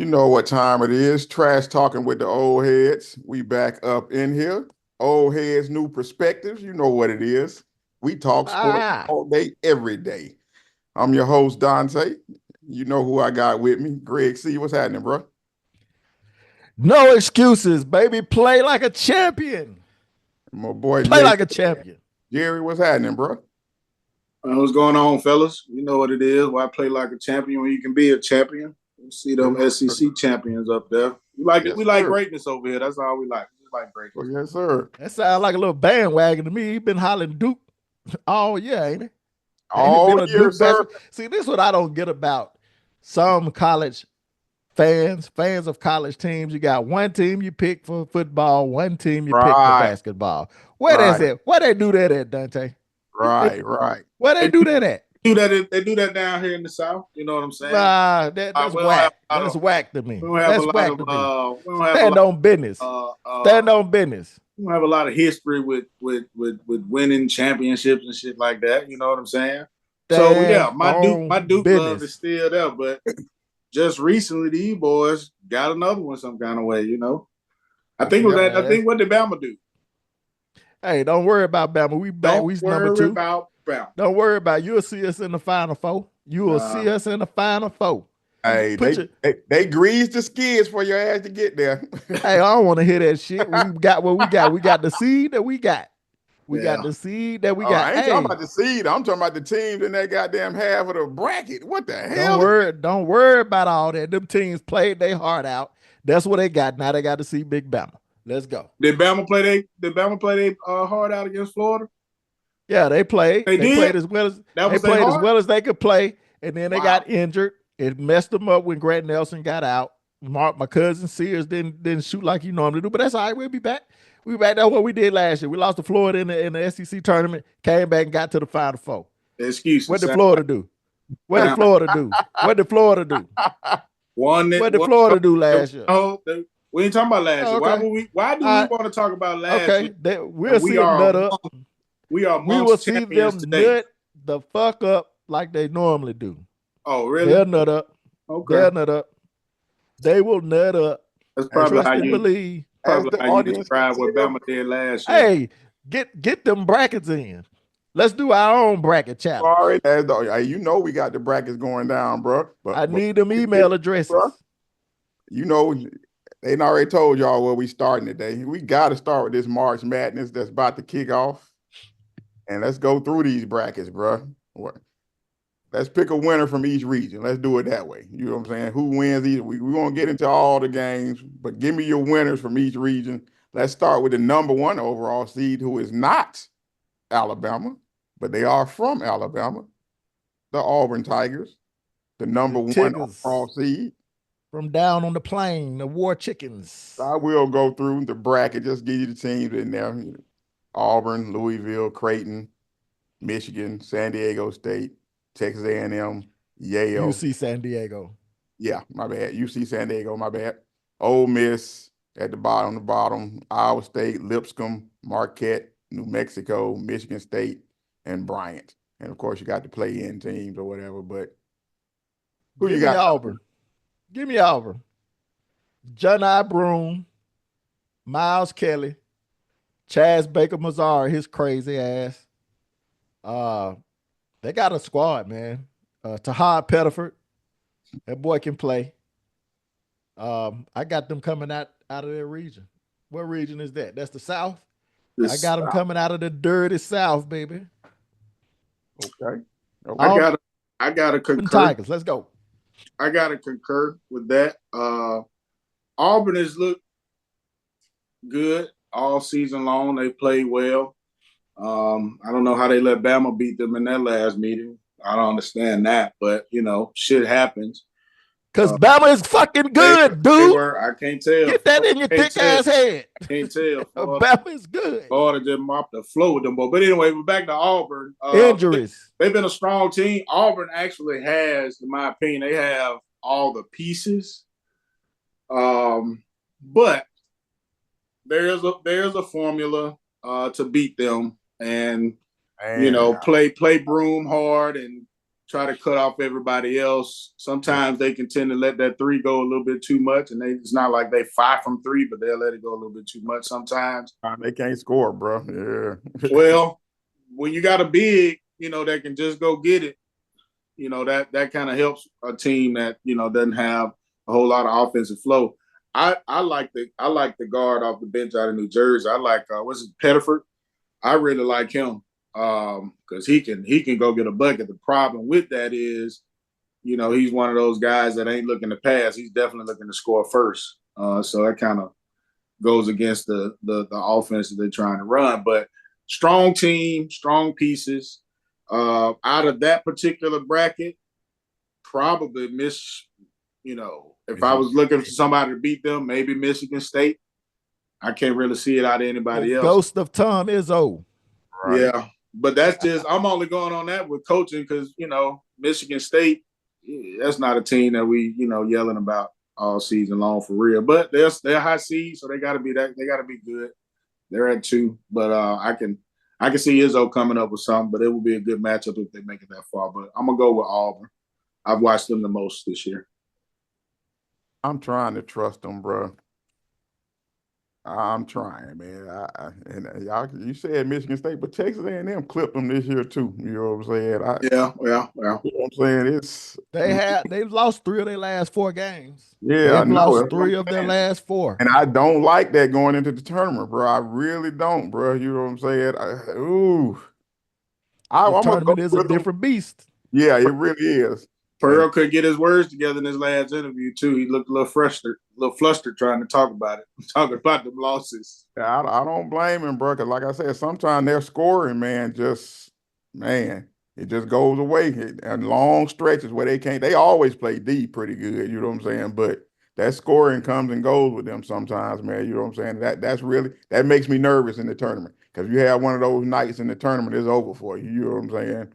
You know what time it is. Trash talking with the old heads. We back up in here. Old heads, new perspectives. You know what it is. We talk sports Ah, all day, every day. I'm your host, Dante. You know who I got with me. Greg C. What's happening, bro? no excuses, baby. Play like a champion. My boy Play Jay. like a champion. Jerry, what's happening, bro? What's going on, fellas? You know what it is. Why play like a champion when you can be a champion? You see Yes, them sir. SEC champions up there. We like it. Yes, We like sir. greatness over here. That's all we like. We like Oh, greatness. yes, sir. That sounds like a little bandwagon to me. He been hollering Duke all year, ain't it? Ain't it All been a year, Duke sir. basketball? See, this is what I don't get about some college fans of college teams. You got one team you pick for football, one team you pick for Right, basketball. Where that's right, at? Where they do that at, Dante? They right. Where they they do that at? do that. They do that down here in the South. You know what I'm saying? Nah, that's We don't have whack. a lot That's of. whack to me. We don't have a That's lot whack of. to me. We don't have a Stand lot. on business. Uh, uh, Stand on business. we don't have a lot of history with winning championships and shit like that. You know what I'm saying? So yeah, Stand on my Duke love is business. still there, but just recently these boys got another one some kind of way, you know. I think it was that. I Yeah, think what did Bama do? hey, don't worry about Bama. We back. Don't We's number worry two. about Bama. Don't worry about it. You'll see us in the final four. You will Nah, see us in the final four. Hey, Put they, your they they greased the skids for your ass to get there. hey, I don't want to hear that shit. We got what we got. We got the seed that we got. We got yeah. the seed that we Oh, got. I ain't talking Hey, about the seed. I'm talking about the teams in that goddamn half of the bracket. What the don't hell? worry, don't worry about all that. Them teams played their heart out. That's what they got. Now they got to see Big Bama. Let's go. Did Bama play they hard out against Florida? Yeah, they played. They They played did. as well as That they was their played as hard. well as they could play, and then they Wow. got injured. It messed them up when Grant Nelson got out. My cousin Sears didn't shoot like he normally do, but that's all right. We'll be back. We back. That's what we did last year. We lost to Florida in the SEC tournament. Came back and got to the Final Four. What Excuses. did Florida do? What did Sound Florida do? What did Florida do? one that What did one. Florida do last year? Oh, we ain't talking about last Oh, year. okay. Why do we All right. want to talk about last year? Okay. We'll And see them nut up. we are We will amongst see champions them today. nut the fuck up like they normally do. Oh, They'll really? nut up. Okay. They'll nut up. They will nut up. That's As probably the how Trust and you believe. as probably the how you audience can describe what tell, Bama did last year. Hey, get them brackets in. Let's do our own bracket challenge. sorry, as the you know we got the brackets going down, bro. I But need them it, email bro, addresses. you know they done already told y'all where we starting today. We got to start with this March Madness that's about to kick off, and let's go through these brackets, bro. Let's pick a winner from each region. Let's do it that way. You know what I'm saying? Who wins each? We won't get into all the games, but give me your winners from each region. Let's start with the number one overall seed, who is not Alabama, but they are from Alabama, the Auburn Tigers, the The number one overall Tigers seed. from down on the plain, the War Chickens. I will go through the bracket, just give you the teams in there. Auburn, Louisville, Creighton, Michigan, San Diego State, Texas A&M, Yale. UC San Diego. Yeah, my bad. UC San Diego, my bad. Ole Miss at the bottom. Iowa State, Lipscomb, Marquette, New Mexico, Michigan State, and Bryant. And of course, you got the play-in teams or whatever. But who you Give me got? Auburn. Give me Auburn. John I. Broom, Miles Kelly, Chaz Baker Mazar, his crazy ass. Uh, they got a squad, man. Tahad Pettiford, that boy can play. I got them coming out of their region. What region is that? That's the South. I This got them coming out of the dirty South, baby. Okay. I Okay. Auburn gotta I gotta concur. Tigers. Let's go. I gotta concur with that. Auburn has looked good all season long. They played well. I don't know how they let Bama beat them in that last meeting. I don't understand that, but you know, shit happens. Because Uh, Bama is fucking they good, they dude. were. I can't tell. Get that in your I can't thick tell. ass head. I can't tell. Bama is good. Florida just mopped the floor with them boys. But anyway, we're back to Auburn. Injuries. They've been a strong team. Auburn actually has, in my opinion, they have all the pieces. But there's a formula to beat them, and you And know, play Broom hard and try to cut off everybody else. Sometimes they can tend to let that three go a little bit too much, and it's not like they 5 from 3, but they'll let it go a little bit too much sometimes. They can't score, bro. Yeah. Well, when you got a big, that can just go get it, that kind of helps a team that doesn't have a whole lot of offensive flow. I like the guard off the bench out of New Jersey. I like what's it, Pettiford. I really like him because he can go get a bucket. The problem with that is, he's one of those guys that ain't looking to pass. He's definitely looking to score first. So that kind of goes against the offense that they're trying to run. But strong team, strong pieces. Out of that particular bracket, probably if I was looking for somebody to beat them, maybe Michigan State. I can't really see it out of anybody else. Ghost of Tom Izzo. Right. Yeah, but that's just I'm only going on that with coaching because Michigan State, that's not a team that we yelling about all season long for real. But they're high seed, so they got to be good. They're at 2, but I can see Izzo coming up with something. But it will be a good matchup if they make it that far. But I'm gonna go with Auburn. I've watched them the most this year. I'm trying to trust them, bro. I'm trying, man. And y'all, you said Michigan State, but Texas A&M clipped them this year too. You know what I'm saying? Yeah. You know what I'm saying? They've lost 3 of their last 4 games. Yeah, I They've know. lost That's what 3 I'm of their saying. last 4. And I don't like that going into the tournament, bro. I really don't, bro. You know what I'm saying? The I'm gonna go tournament is a with them. different beast. Yeah, it really is. Pearl could get his words together in his last interview too. He looked a little flustered trying to talk about it, talking about the losses. I don't blame him, bro. Because like I said, sometimes their scoring, man, it just goes away. And long stretches where they can't. They always play deep pretty good. You know what I'm saying? But that scoring comes and goes with them sometimes, man. You know what I'm saying? That makes me nervous in the tournament because you have one of those nights in the tournament, it's over for you. You know what I'm saying?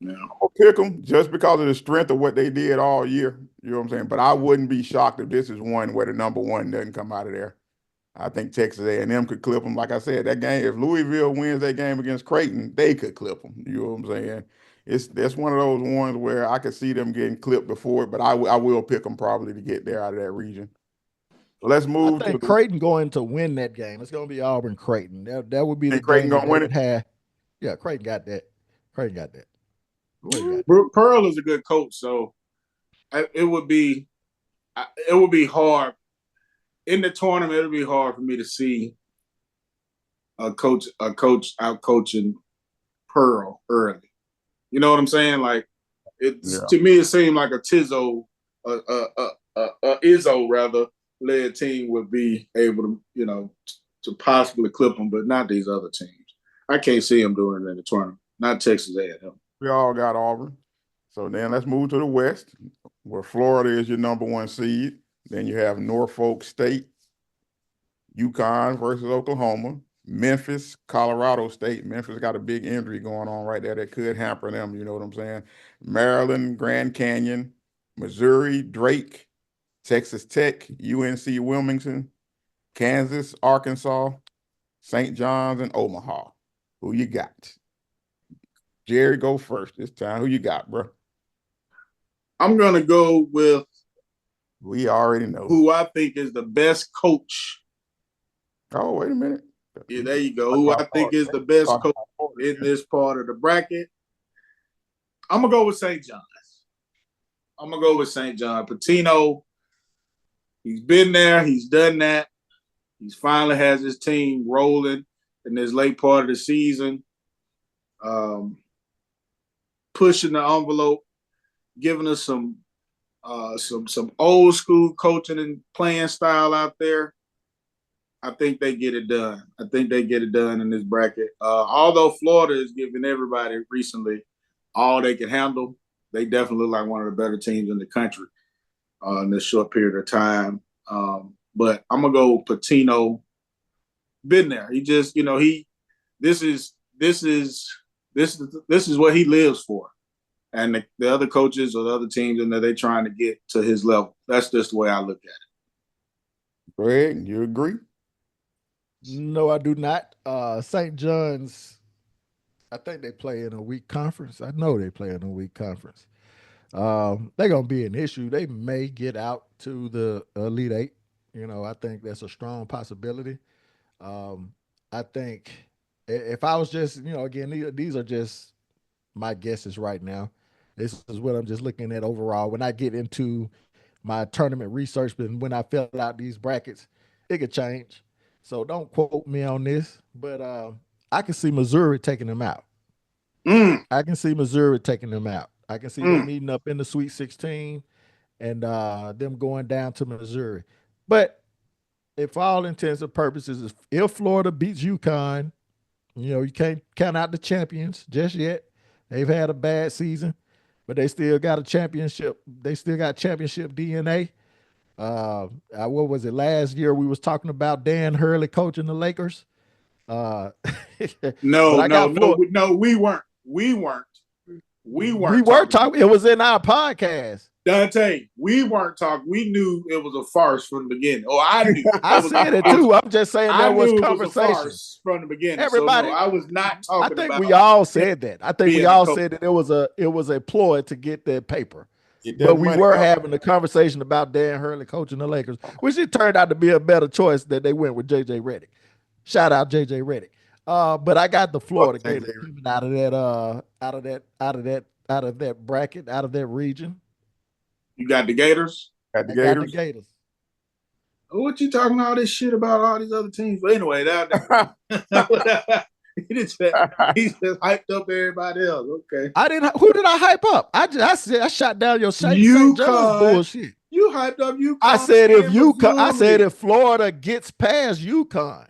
Yeah. I'll pick them just because of the strength of what they did all year. You know what I'm saying? But I wouldn't be shocked if this is one where the number one doesn't come out of there. I think Texas A&M could clip them. Like I said, that game, if Louisville wins that game against Creighton, they could clip them. You know what I'm saying? That's one of those ones where I could see them getting clipped before, but I will pick them probably to get there out of that region. So let's I move to think Creighton going to win that game. It's going to be Auburn Creighton. That would be the Creighton game that gonna they win would it. have. Yeah, Creighton got that. Creighton got that. Pearl is a good coach, so it would be hard in the tournament. It would be hard for me to see a coach out coaching Pearl early. You know what I'm saying? Like to me, it seemed like a Tizzo, Izzo rather led team would be able to possibly clip them, but not these other teams. I can't see them doing it in the tournament. Not Texas A&M. We all got Auburn. So then let's move to the West, where Florida is your number one seed. Then you have Norfolk State, UConn versus Oklahoma, Memphis, Colorado State. Memphis got a big injury going on right there that could hamper them. You know what I'm saying? Maryland, Grand Canyon, Missouri, Drake, Texas Tech, UNC Wilmington, Kansas, Arkansas, St. John's, and Omaha. Who you got? Jerry, go first this time. Who you got, bro? I'm going to go with We already know who I think is the best coach. Oh, wait a minute. Yeah, there you go. Who I think is the best coach in this part of the bracket. I'm going to go with St. John's. I'm going to go with St. John. Patino, he's been there. He's done that. He's finally has his team rolling in this late part of the season, pushing the envelope, giving us some old school coaching and playing style out there. I think they get it done. I think they get it done in this bracket. Although Florida is giving everybody recently all they can handle, they definitely look like one of the better teams in the country in this short period of time. But I'm gonna go Patino. Been there. He just, this is what he lives for. And the other coaches or the other teams in there, they're trying to get to his level. That's just the way I look at it. Greg, you agree? No, I do not. St. John's, I think they play in a weak conference. I know they play in a weak conference. They're gonna be an issue. They may get out to the Elite Eight. I think that's a strong possibility. Um, I think if I was just, again, these are just my guesses right now. This is what I'm just looking at overall. When I get into my tournament research, but when I fill out these brackets, it could change. So don't quote me on this, but I can see Missouri taking them out. Mm, I can see Missouri taking them out. I can see them mm. meeting up in the Sweet 16 and them going down to Missouri. But if all intents and purposes, if Florida beats UConn, you can't count out the champions just yet. They've had a bad season, but they still got a championship. They still got championship DNA. What was it last year? We was talking about Dan Hurley coaching the Lakers. Uh, but No, I no, got no, Florida. no. We weren't. We weren't. We We weren't were talking talking. It was in our podcast. Dante, we weren't talking. We knew it was a farce from the beginning. Oh, I knew I it was. said it too. I'm just saying I there was knew it was a conversation. farce from the beginning. So no, Everybody, I was not I talking think about we all him said that. I think we being the all coach. said that it was a ploy to get that paper. Get that But we money were up. having a conversation about Dan Hurley coaching the Lakers, which it turned out to be a better choice that they went with JJ Redick. Shout out JJ Redick. But I got the Florida Fuck Gators coming out of that bracket, out of that region. You got the Gators. At the I got the Gators. Gators. What you talking all this shit about all these other teams? But anyway, he just hyped up everybody else. Okay. Who did I hype up? I shot down your St. John's bullshit. You hyped up UConn. I said if Florida gets past UConn,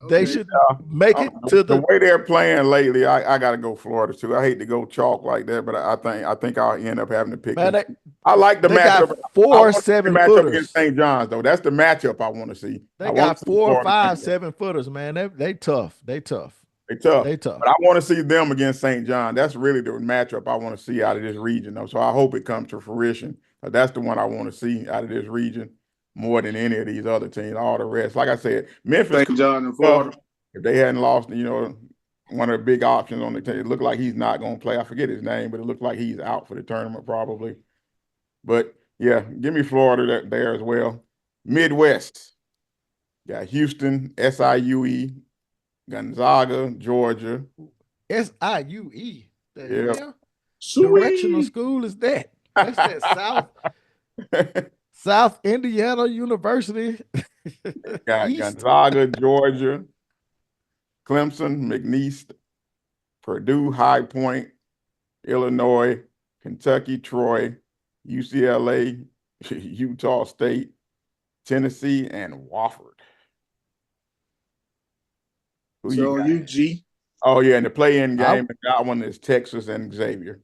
they should make it to the way they're playing lately. I got to go Florida too. I hate to go chalk like that, but I think I'll end up having to pick. Man, I like the matchup. Got 4 7-footers against St. John's though. That's the matchup I want to see. They got 4, 5, 7-footers. Man, they tough. They tough. They tough. But I want to see them against St. John. That's really the matchup I want to see out of this region though. So I hope it comes to fruition. That's the one I want to see out of this region more than any of these other teams. All the rest, like I said, Memphis, St. John and Florida. If they hadn't lost, one of the big options on the team, it looked like he's not going to play. I forget his name, but it looked like he's out for the tournament probably. But yeah, give me Florida there as well. Midwest, got Houston, SIUE, Gonzaga, Georgia. SIUE. Yeah. Hell directional school is that? That's that South Indiana University. Got Gonzaga, Georgia, Clemson, McNeese, Purdue, High Point, Illinois, Kentucky, Troy, UCLA, Utah State, Tennessee, and Wofford. So UG. Oh yeah, and the play-in game, that one is Texas and Xavier.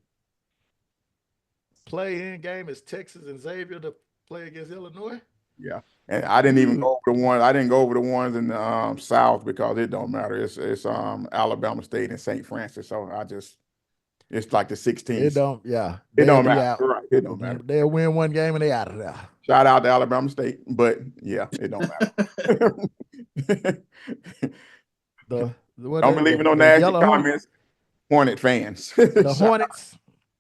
Play-in game is Texas and Xavier to play against Illinois. Yeah, and I didn't even go over the ones. I didn't go over the ones in the South because it don't matter. It's Alabama State and St. Francis. So it's like the 16th. It don't. Yeah, it don't matter. Right. It don't matter. They'll win one game and they out of there. Shout out to Alabama State, but yeah, it don't matter. Don't be leaving no nasty comments. Hornet fans. The Hornets.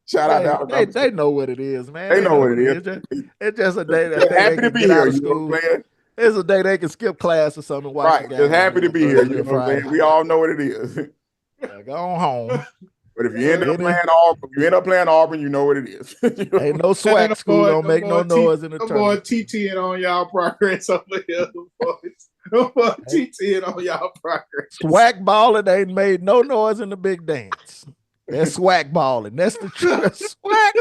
Shout out to Alabama. They know what it is, man. They know what it is. It's just a day that they happy to be here. You know what I'm saying? It's a day they can skip class or something. Right. Just happy to be here. You know what I'm saying? We all know what it is. Go on home. But if you end up playing Auburn, you know what it is. Ain't no swag school don't make no noise in the tournament. TTing on y'all progress over here, boys. TTing on y'all progress. Swag balling ain't made no noise in the big dance. That's swag balling. That's the truth. Swag.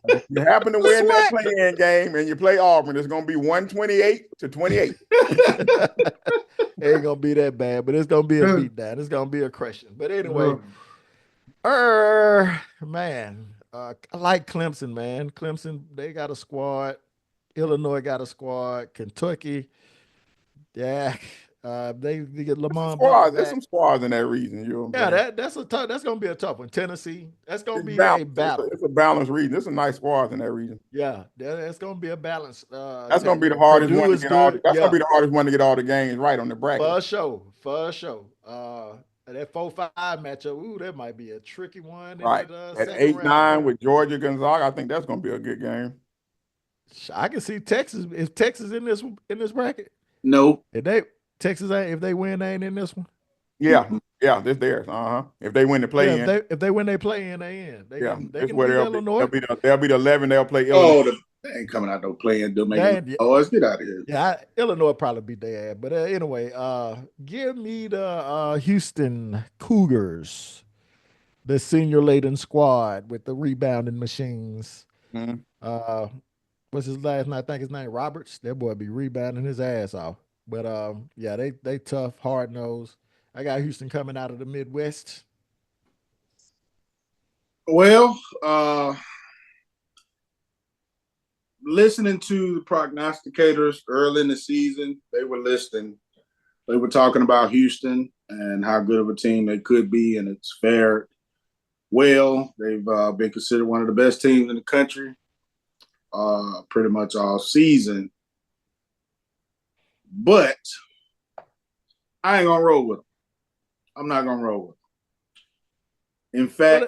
If you happen to win that play-in game and you play Auburn, it's gonna be 128-28. It ain't gonna be that bad, but it's gonna be a beatdown. It's gonna be a crushing. But anyway, man, I like Clemson, man. Clemson, they got a squad. Illinois got a squad. Kentucky, yeah. They get Lamont. There's some squads in that region. You know that's gonna be a tough one. Tennessee, that's gonna be a battle. It's a balanced region. There's some nice squads in that region. Yeah, that's gonna be a balance. That's gonna be the hardest one to get all. That's gonna be the hardest one to get all the games right on the bracket. For sure. That 4-5 matchup, ooh, that might be a tricky one in Right. that At second round. 8-9 with Georgia Gonzaga, I think that's going to be a good game. I can see Texas if Texas in this bracket. No. If they Texas ain't if they win, they ain't in this one. Yeah. Yeah, this theirs. If they win the Yeah, play in, if they win, they play in, they in. yeah, They that's can where beat they'll be. Illinois. They'll be the 11. They'll play Illinois. Oh, they ain't coming out no playing. They'll make it. They, Oh, let's get out of here. yeah, Illinois probably beat their ass. But anyway, give me the Houston Cougars, the senior laden squad with the rebounding machines. Mhm. Uh, what's his last name? I think his name Roberts. That boy be rebounding his ass off. But yeah, they tough, hard nosed. I got Houston coming out of the Midwest. Well, listening to the prognosticators early in the season, they were talking about Houston and how good of a team they could be, and it's fared well. They've been considered one of the best teams in the country pretty much all season. But I ain't gonna roll with them. I'm not gonna roll with them. In fact,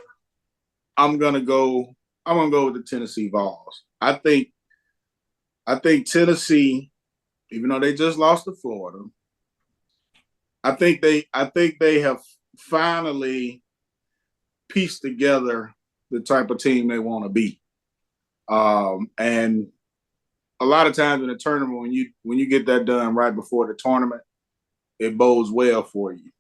I'm gonna go with the Tennessee Vols. I think Tennessee, even though they just lost to Florida, I think they have finally pieced together the type of team they want to be. And a lot of times in a tournament, when you get that done right before the tournament, it bodes well for you.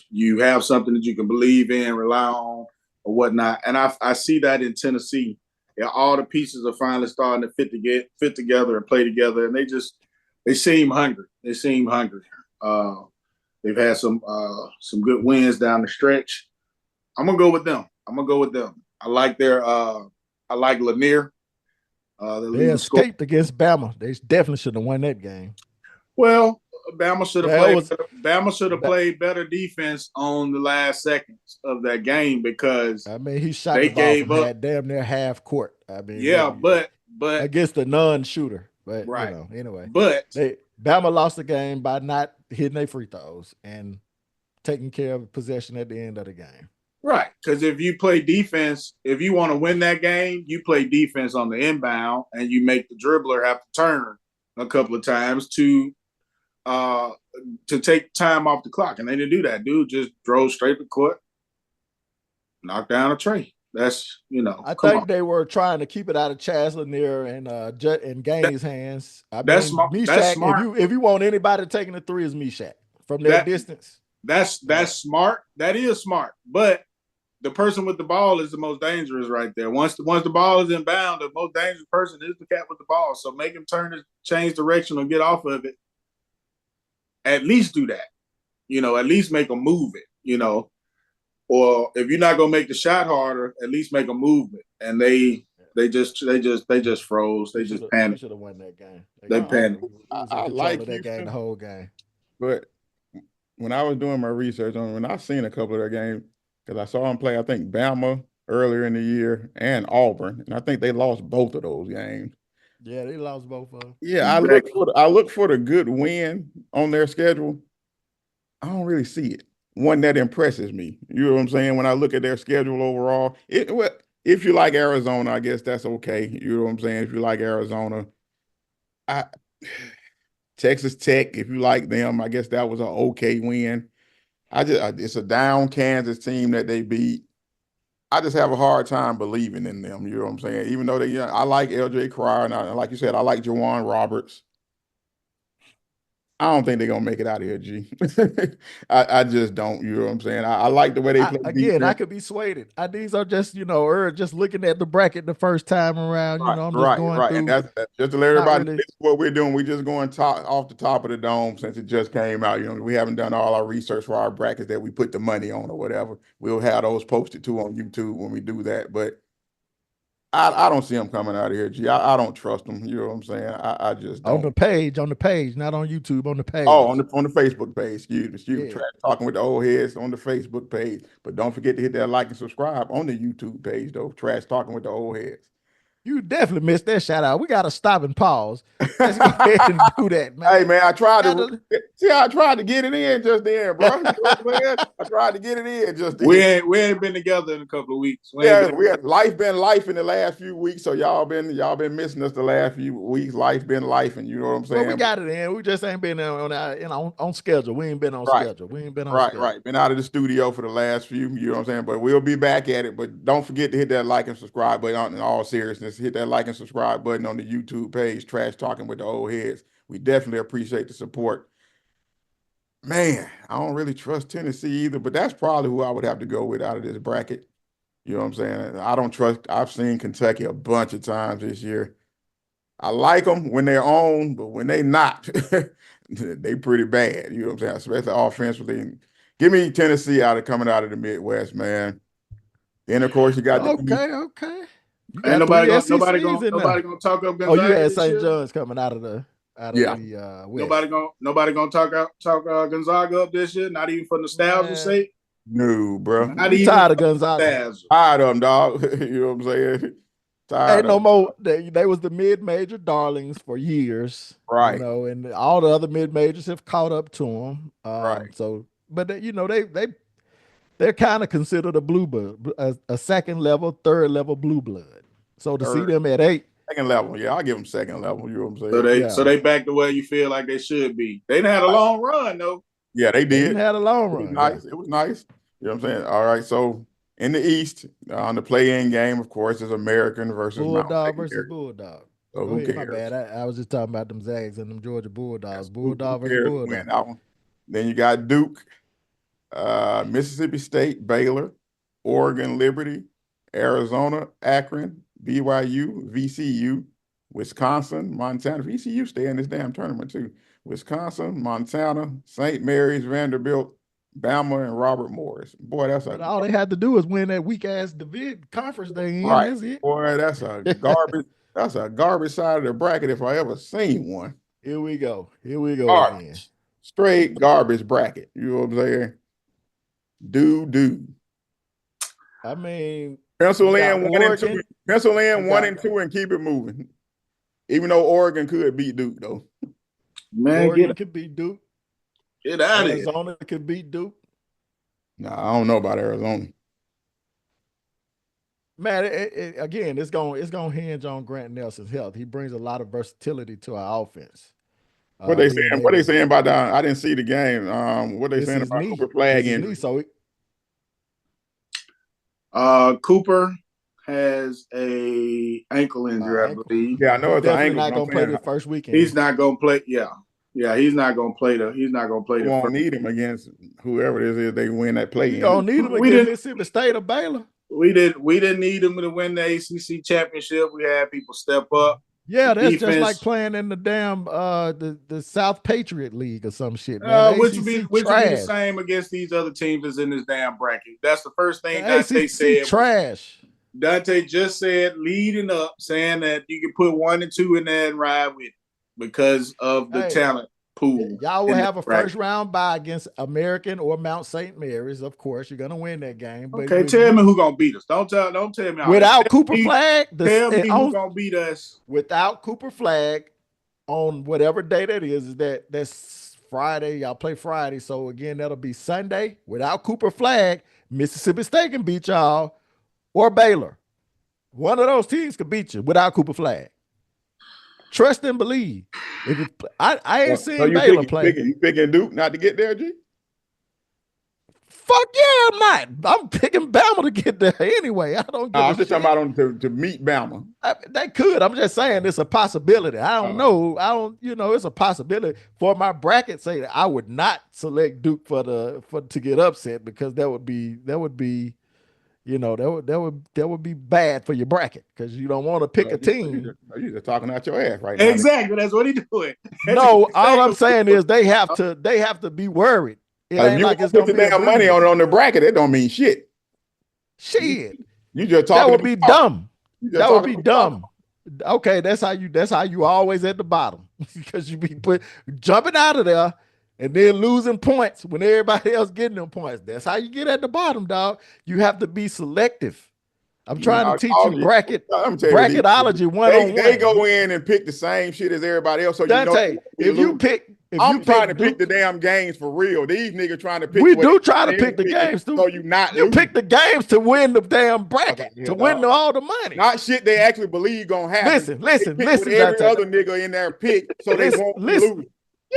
You have something that you can believe in, rely on, or whatnot. And I see that in Tennessee. Yeah, all the pieces are finally starting to fit together and play together, and they seem hungry. They seem hungry. They've had some good wins down the stretch. I'm gonna go with them. I like Lanier. The They leading scorer. escaped against Bama. They definitely should have won that game. Well, Bama should have Yeah, it played. was. Bama should have played better defense on the last seconds of that game because I mean, he shot they the ball from gave up. damn near half court. I mean, Yeah, but against a non-shooter. But right, anyway, but Bama lost the game by not hitting their free throws and taking care of possession at the end of the game. right, because if you play defense, if you want to win that game, you play defense on the inbound and you make the dribbler have to turn a couple of times to take time off the clock, and they didn't do that. Dude just drove straight to court, knocked down a tray. That's I think they were trying to keep it out of Chaz Lanier and Gaines' hands. I mean, smart. Meshack, That's smart. if you want anybody taking the three, is Meshack from that distance. That's smart. That is smart. But the person with the ball is the most dangerous right there. Once the ball is inbound, the most dangerous person is the cat with the ball. So make him change direction or get off of it. At least do that. At least make him move it. Or if you're not gonna make the shot harder, at least make a movement. And they just froze. They just panicked. Should have won that game. They panicked. I like that game the whole game. But when I was doing my research on when I seen a couple of their games, because I saw them play, I think Bama earlier in the year and Auburn, and I think they lost both of those games. Yeah, they lost both of them. Yeah, I look for the good win on their schedule. I don't really see it. One that impresses me. You know what I'm saying? When I look at their schedule overall, if you like Arizona, I guess that's okay. You know what I'm saying? If you like Arizona, I Texas Tech, if you like them, I guess that was an okay win. It's a down Kansas team that they beat. I just have a hard time believing in them. You know what I'm saying? Even though I like L.J. Cryer, and like you said, I like Jawan Roberts. I don't think they're gonna make it out of here, G. I just don't. You know what I'm saying? I like the way they play. Again, I could be swayed. These are just just looking at the bracket the first time around. Right, I'm just going through. And that's just to let everybody know really. this is what we're doing. We're just going off the top of the dome since it just came out. We haven't done all our research for our brackets that we put the money on or whatever. We'll have those posted too on YouTube when we do that. But I don't see them coming out of here, G. I don't trust them. You know what I'm saying? I just don't. On the page, not on YouTube, on the page. Oh, on the Facebook page. Excuse me. Yeah. Trash Talking with the Old Heads on the Facebook page. But don't forget to hit that like and subscribe on the YouTube page, though. Trash Talking with the Old Heads. You definitely missed that shout out. We got to stop and pause. Let's go ahead and do that, man. Hey man, I tried to Gotta- see how I tried to get it in just then, bro. You know what I'm saying? I tried to get it in just then. We ain't been together in a couple of weeks. We had life been life in the last few weeks, so y'all been missing us the last few weeks. Life been life, and you know what I'm Well, we saying? got it in. We just ain't been on schedule. We ain't been on Right. schedule. We ain't been on Right, schedule. right. Been out of the studio for the last few, you know what I'm saying? But we'll be back at it. But don't forget to hit that like and subscribe button in all seriousness. Hit that like and subscribe button on the YouTube page, Trash Talking with the Old Heads. We definitely appreciate the support. Man, I don't really trust Tennessee either, but that's probably who I would have to go with out of this bracket. You know what I'm saying? I don't trust, I've seen Kentucky a bunch of times this year. I like them when they're on, but when they not, they pretty bad. You know what I'm saying? Especially offensively. Give me Tennessee coming out of the Midwest, man. Then of course you got the East. Okay. You Ain't got three SECs in there. nobody gonna talk up Oh, you Gonzaga had this St. year. John's coming out of the Yeah. West. Nobody gonna talk Gonzaga up this year. Not even for nostalgia's Man, sake. No, bro. Not we even tired of for Gonzaga. nostalgia. Tired of them, dog. You know what I'm saying? Tired Ain't of no them. more. They was the mid-major darlings for years, Right. and all the other mid-majors have caught up to them. Right. So, but they're kind of considered a blue blood, a second level, third level blue blood. So to see Third, them at 8, second level. Yeah, I'll give them second level. You know what I'm So saying? yeah, they back to where you feel like they should be. They done had a long run though. Yeah, they they didn't did. had a long It was run. Yeah, nice. It was nice. You know what I'm saying? All right. So in the East, on the play-in game, of course, is American versus Mount Bulldog St. versus Mary. Bulldog. So Go who ahead, my bad. cares? I was just talking about them Zags and them Georgia Bulldogs. Who Bulldog versus cares to win Bulldog. that one? Then you got Duke, Mississippi State, Baylor, Oregon, Liberty, Arizona, Akron, BYU, VCU, Wisconsin, Montana. VCU stay in this damn tournament too. Wisconsin, Montana, St. Mary's, Vanderbilt, Bama, and Robert Morris. Boy, that's But a all they had to do is win that weak ass division conference they in. right. That's it. Boy, that's a garbage. That's a garbage side of the bracket if I ever seen one. Here we go. Here we go again. Garbage. Straight garbage bracket. You know what I'm saying? Do. I mean, Pencil you got in one and two. Oregon. Pencil in You one got and two and keep it moving. Even though Oregon could beat Duke, though. Man, Oregon could beat Duke. get out of here. Arizona could beat Duke. Nah, I don't know about Arizona. Man, again, it's gonna hinge on Grant Nelson's health. He brings a lot of versatility to our offense. What they Being saying? What they able, saying about that? I didn't see the game. What they it's saying his about knee. Cooper Flag It's his knee. injury? So Cooper has a ankle injury, I ankle. believe. Yeah, I know He's it's an definitely ankle, not but I'm gonna play saying the I first weekend. He's not gonna play. Yeah, he's not gonna play the won't first. need him against whoever this is. They win that play You in. gonna need him We against didn't Mississippi State or Baylor. we didn't need him to win the ACC championship. We had people step up. Yeah, that's just like Defense, playing in the damn the South Patriot League or some shit, man. The which ACC would be the trash. same against these other teams that's in this damn bracket. That's the first thing The Dante ACC said. trash. Dante just said leading up, saying that you can put 1 and 2 in there and ride with it because of the talent pool. Y'all will have a first round bye against American or Mount St. Mary's. Of course, you're gonna win that game. But okay, tell me who gonna beat us. Don't tell me without Cooper Flag. Tell me who gonna beat us. Without Cooper Flag on whatever day that is that's Friday. Y'all play Friday, so again that'll be Sunday. Without Cooper Flag, Mississippi State can beat y'all or Baylor. One of those teams could beat you without Cooper Flag. Trust and believe. I ain't seen Baylor play. You picking Duke not to get there, G? Fuck yeah, I'm not. I'm picking Bama to get there anyway. I don't give I'm just shit. talking about to meet Bama. They could. I'm just saying it's a possibility. I don't know. It's a possibility. For my bracket say that I would not select Duke to get upset because that would be that would be bad for your bracket because you don't want to pick a team. You're just talking out your ass right now. Exactly. That's what he's doing. No, all I'm saying is they have to be worried. It ain't if you like it's put gonna the be damn money on the bracket, it don't mean shit. Shit. You just talking. That would be dumb. That would be dumb. Talk. Okay, that's how you always at the bottom because you be jumping out of there and then losing points when everybody else getting them points. That's how you get at the bottom, dog. You have to be selective. I'm trying to teach you I'm telling you, bracketology they 101. go in and pick the same shit as everybody else, so Dante, you know I'm trying to pick Duke, the damn games for real. These niggas trying to pick. We do try to pick the games, so you not you lose. pick the games to win the damn bracket, to win all the money. Not shit they actually believe gonna happen. Listen, with every Dante. other nigga in their pick, so they won't lose.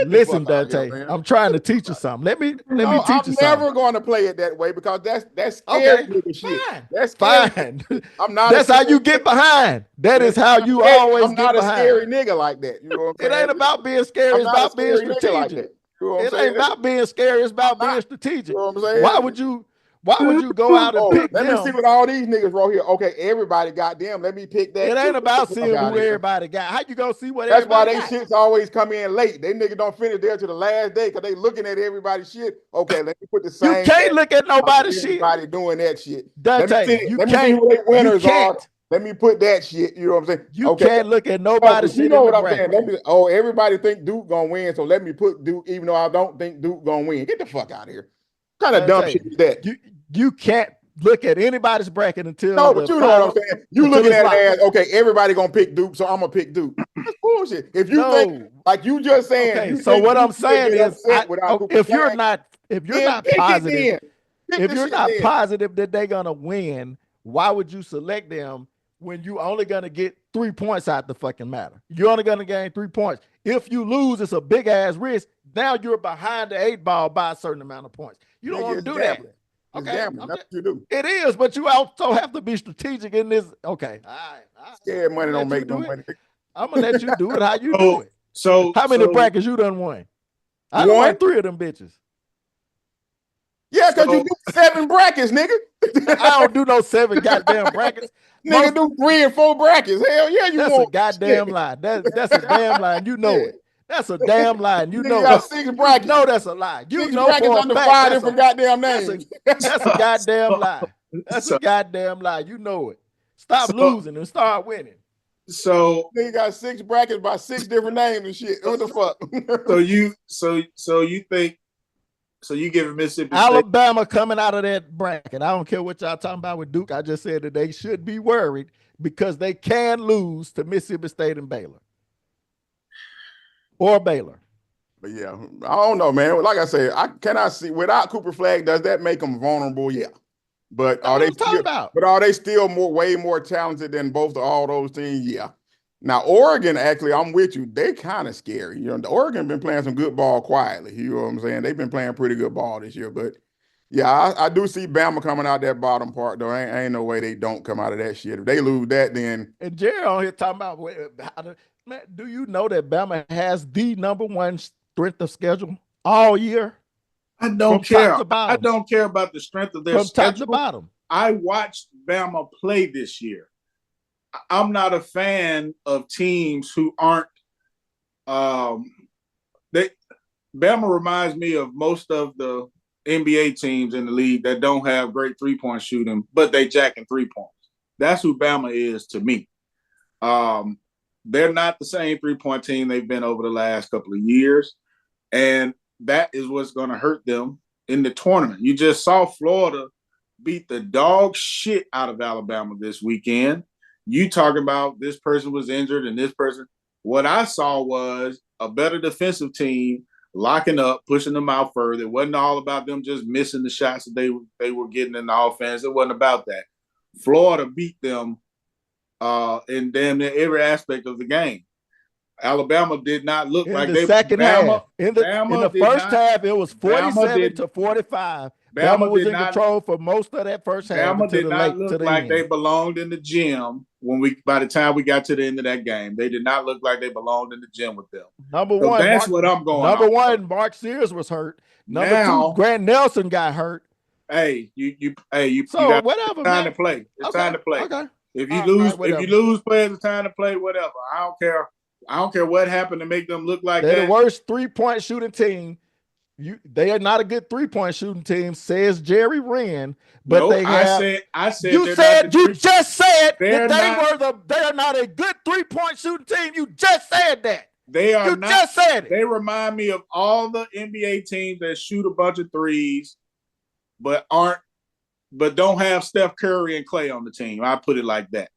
Listen, Dante. Here, I'm trying to teach you something. Let me teach you something. I'm never going to play it that way because that's scary nigga shit. That's scary. Fine. I'm not. That's how you get behind. That is how you always get behind. I'm not a scary nigga like that. You know what I'm saying? It ain't about being scary. It's about being strategic. Like you know what I'm saying? Ain't about being scary. It's about being strategic. You know what I'm saying? Why would you go out and pick them? Let me see what all these niggas wrote here. Okay, everybody got them. Let me pick that. It ain't about seeing who everybody got. How you gonna see what That's everybody why they shits always come in late. They niggas don't finish there to the last day because they looking at everybody's shit. Okay, let me put the same. You can't look at nobody's shit. Everybody doing that shit. Dante, let me see who their winners are. Let me put that shit. You know what I'm saying? You can't look at nobody's shit. You know what I'm saying? Everybody think Duke gonna win, so let me put Duke, even though I don't think Duke gonna win. Get the fuck out of here. What kind of dumb shit is that? You can't look at anybody's bracket until but you know what I'm saying. You looking at it as okay, everybody gonna pick Duke, so I'm gonna pick Duke. That's bullshit. If you think like you just saying, okay, so what I'm saying is, if you're not positive, that they're gonna win, why would you select them when you're only gonna get 3 points out the fucking matter? You're only gonna gain 3 points. If you lose, it's a big ass risk. Now you're behind the 8 ball by a certain amount of points. You don't want to do that. Okay, that's what you do. It is, but you also have to be strategic in this. Okay, all right. Scared money don't make no money. I'm gonna let you do it how you do it. So how many brackets you done won? I won 3 of them bitches. Yeah, because you do 7 brackets, nigga. I don't do no 7 goddamn brackets. Nigga do 3 and 4 brackets. Hell yeah, you That's won't. A goddamn lie. That's a damn lie. You know it. That's a damn lie. And you know got 6 brackets. No, that's a lie. You 6 know brackets for under a fact, 5 different goddamn names. That's a goddamn lie. That's a goddamn lie. You know it. Stop losing and start winning. So they got 6 brackets by 6 different names and shit. What the fuck? so you think you give Mississippi Alabama State coming out of that bracket. I don't care what y'all talking about with Duke. I just said that they should be worried because they can lose to Mississippi State and Baylor. Or Baylor. But yeah, I don't know, man. Like I said, I see without Cooper Flag, does that make them vulnerable? Yeah. But are they still way more talented than all those teams? Yeah. Now, Oregon, actually, I'm with you. They kind of scary. You know, the Oregon been playing some good ball quietly. You know what I'm saying? They've been playing pretty good ball this year. But yeah, I do see Bama coming out that bottom part, though. Ain't no way they don't come out of that shit. If they lose that, then. And Jerry on here talking about, man, do you know that Bama has the #1 strength of schedule all year? I don't care. I don't care about the strength of their schedule. From top to bottom. I watched Bama play this year. I'm not a fan of teams who aren't. Bama reminds me of most of the NBA teams in the league that don't have great 3-point shooting, but they jacking 3 points. That's who Bama is to me. They're not the same 3-point team they've been over the last couple of years, and that is what's going to hurt them in the tournament. You just saw Florida beat the dog shit out of Alabama this weekend. You talking about this person was injured and this person. What I saw was a better defensive team locking up, pushing them out further. It wasn't all about them just missing the shots that they were getting in the offense. It wasn't about that. Florida beat them in damn near every aspect of the game. Alabama did not look like they. Second half. In the first half, it was 47-45. Bama was in control for most of that first half. Bama did not look like they belonged in the gym by the time we got to the end of that game. They did not look like they belonged in the gym with them. Number one, that's what I'm going. Number one, Mark Sears was hurt. Number 2, Grant Nelson got hurt. Hey, you whatever. It's time to play. It's time to play. Okay. If you lose players, it's time to play. Whatever. I don't care. I don't care what happened to make them look like they're the worst 3-point shooting team. They are not a good 3-point shooting team, says Jerry Wren. But they have. I said. You just said that they are not a good 3-point shooting team. You just said that. They are you not. You just said it. They remind me of all the NBA teams that shoot a bunch of threes, but aren't but don't have Steph Curry and Clay on the team. I put it like that.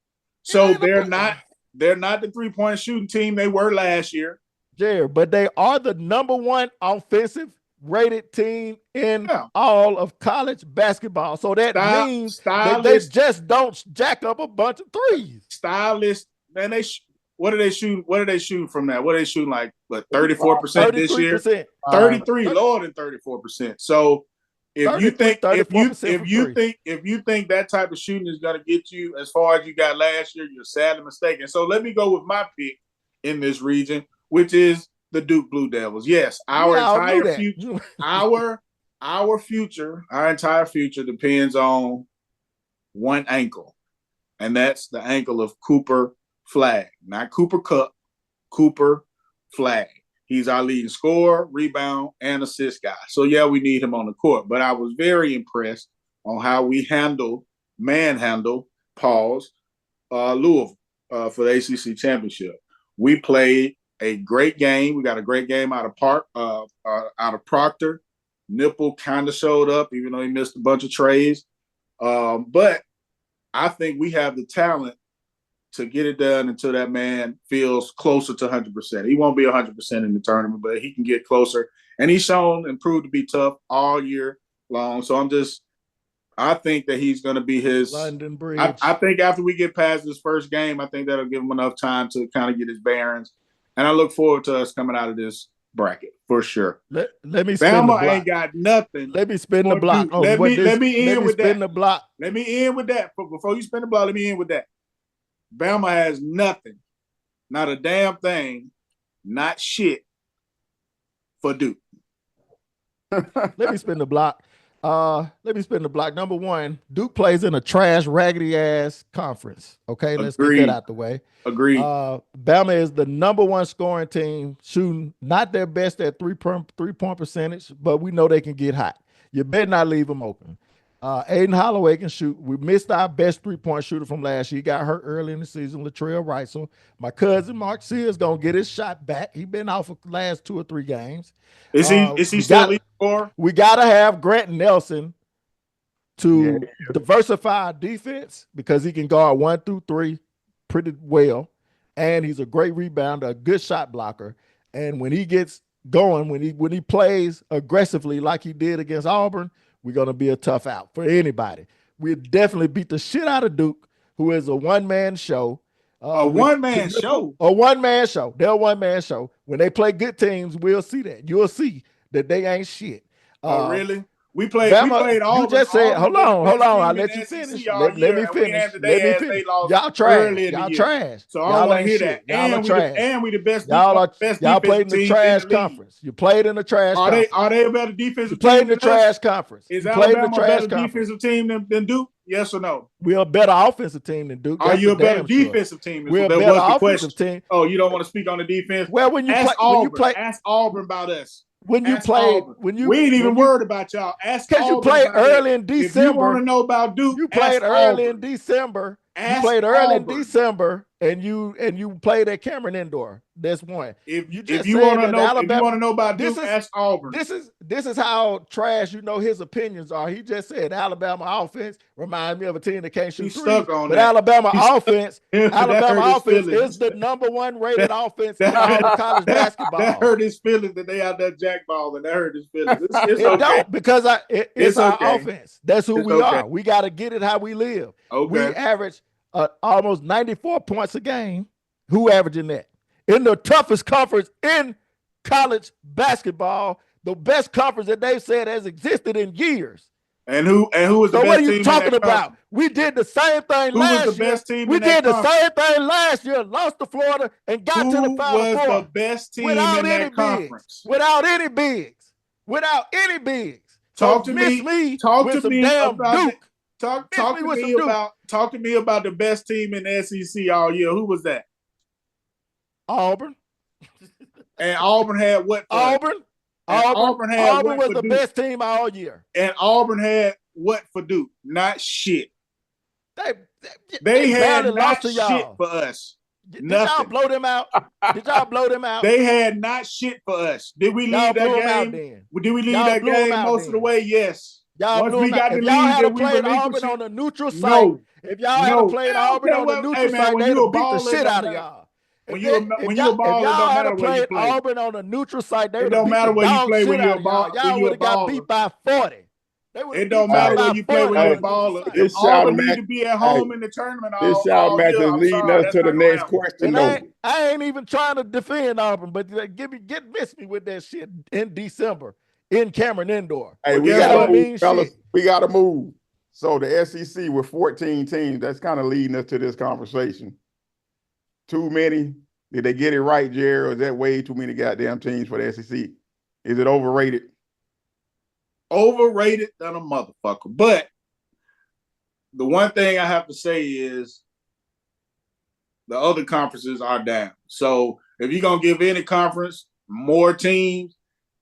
So they're not the 3-point shooting team they were last year. Jared, but they are the number 1 offensive rated team in all of college basketball. So that means that they just don't jack up a bunch of threes. Stylist, man, what are they shooting? What are they shooting from that? What are they shooting like? What, 34% this year? 33, lower than 34%. So if you think that type of shooting is going to get you as far as you got last year, you're sadly mistaken. So let me go with my pick in this region, which is the Duke Blue Devils. Yes, our entire future, our entire future depends on one ankle, and that's the ankle of Cooper Flagg, not Cooper Kupp, Cooper Flagg. He's our leading scorer, rebound, and assist guy. So, yeah, we need him on the court. But I was very impressed on how we manhandle Louisville for the ACC championship. We played a great game. We got a great game out of Proctor. Nipple kind of showed up, even though he missed a bunch of trays. But I think we have the talent to get it done until that man feels closer to 100%. He won't be 100% in the tournament, but he can get closer. And he's shown and proved to be tough all year long. So I think that he's going to be his London Bridge. I think after we get past this first game, I think that'll give him enough time to kind of get his bearings. And I look forward to us coming out of this bracket for sure. Let me spin the block. Bama ain't got nothing. Let me spin the block. Let me end with that. The block. Let me end with that. But before you spin the block, let me end with that. Bama has nothing, not a damn thing, not shit for Duke. Let me spin the block. Number 1, Duke plays in a trash, raggedy ass conference. Okay, let's get that out the way. Agreed. Bama is the number 1 scoring team, shooting not their best at 3-point percentage, but we know they can get hot. You better not leave them open. Aiden Holloway can shoot. We missed our best 3-point shooter from last year. He got hurt early in the season, Latrell Wright. So my cousin Mark Sears gonna get his shot back. He been out for the last 2 or 3 games. Is he still leading scorer? We gotta have Grant Nelson to diversify our defense because he can guard 1 through 3 pretty well, and he's a great rebounder, a good shot blocker. And when he gets going, when he plays aggressively like he did against Auburn, we're going to be a tough out for anybody. We'll definitely beat the shit out of Duke, who is a one-man show. A one-man show? A one-man show. They're a one-man show. When they play good teams, we'll see that. You'll see that they ain't shit. Oh, really? We played Auburn. You just said, hold on. I'll let you finish. Let me finish. Y'all trash. So I don't want to hear that. And we the best. Y'all played in the trash conference. You played in the trash conference. Are they a better defensive team? You played in the trash conference. Is Alabama a better defensive team than Duke? Yes or no? We're a better offensive team than Duke. Are you a better defensive team? We're a better offensive team. Oh, you don't want to speak on the defense? Well, when you play, ask Auburn about us. We ain't even worried about y'all. Ask because you played early in December. If you want to know about Duke, you played early in December. You played early in December, and you played at Cameron Indoor. That's one. If you want to know about Duke, ask Auburn. This is how trash his opinions are. He just said Alabama offense reminds me of a team that can't shoot three. But Alabama offense is the number 1 rated offense in all of college basketball. That hurt his feelings that they out there jackballing. That hurt his feelings. It's it okay. don't because it's our offense. That's who we are. We got to get it how we live. Okay. We average almost 94 points a game. Who averaging that? In the toughest conference in college basketball, the best conference that they've said has existed in years. And who was the best team? So what are you talking about? We did the same thing last year. Who was the best team? We did the same thing last year. Lost to Florida and got to the Final Four. Who was the best team in that conference? Without any bigs. Talk to me about Talk to me about the best team in the SEC all year. Who was that? Auburn. And Auburn had what? Auburn was the best team all year. And Auburn had what for Duke? Not shit. They had not shit for us. Did y'all blow them out? They had not shit for us. Did we lead that game? Did we lead that game most of the way? Yes. Y'all Once blew we them out. got the If y'all leads had that to we played relinquish Auburn it, on a neutral site, no, if y'all had to no. played I don't Auburn care on a what. Hey neutral man, site, when they'd you a have beat the baller, it shit don't out of matter. y'all. When you a If baller, it don't y'all had to matter where you played play. Auburn on a neutral site, they It would have don't beat the matter where you dog play shit when you out a of y'all. ball. When Y'all you would a have got baller, beat by 40. They would have it beat don't y'all matter Hey, where by you play 40 when you on a a neutral baller. site. If this shout Auburn need match, to be at hey, home in the tournament this shout all match year, is I'm leading sorry, us that's to the not gonna next happen. question, And though. I ain't even trying to defend Auburn, but miss me with that shit in December in Cameron Indoor. Hey, Well, we guess That got to don't what? move, mean fellas. shit. We got to move. So the SEC with 14 teams, that's kind of leading us to this conversation. Too many? Did they get it right, Jerry? Or is that way too many goddamn teams for the SEC? Is it overrated? Overrated than a motherfucker. But the one thing I have to say is the other conferences are down. So if you're gonna give any conference more teams,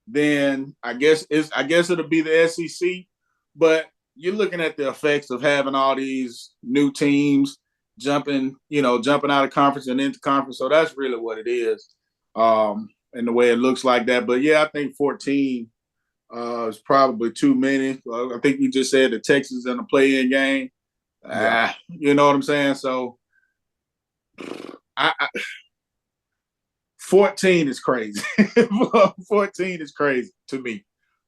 then I guess it'll be the SEC. But you're looking at the effects of having all these new teams jumping out of conference and into conference. So that's really what it is, and the way it looks like that. But yeah, I think 14 is probably too many. I think you just said the Texans in the play-in game. Yeah. You know what I'm saying? So 14 is crazy. 14 is crazy to me.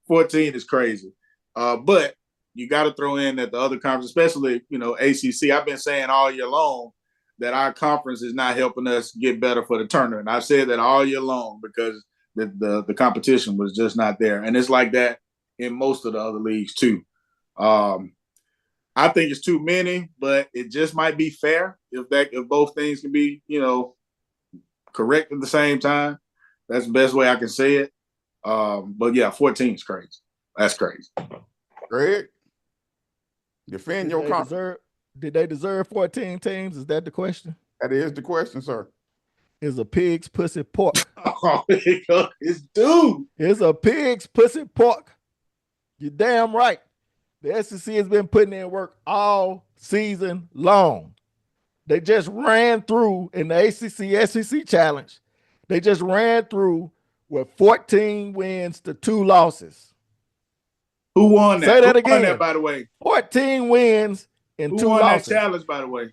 14 is crazy. But you got to throw in that the other conference, especially, ACC, I've been saying all year long that our conference is not helping us get better for the tournament. I've said that all year long because the competition was just not there. And it's like that in most of the other leagues too. I think it's too many, but it just might be fair if both things can be, correct at the same time. That's the best way I can say it. But yeah, 14 is crazy. That's crazy. Greg, defend your conference. Did they deserve 14 teams? Is that the question? That is the question, sir. Is a pig's pussy pork? Oh, it's dude. It's a pig's pussy pork. You're damn right. The SEC has been putting in work all season long. They just ran through in the ACC SEC challenge. They just ran through with 14 wins to 2 losses. Who won that? Say that Who won that, again. by the way? 14 wins and Who 2 won losses. that challenge, by the way?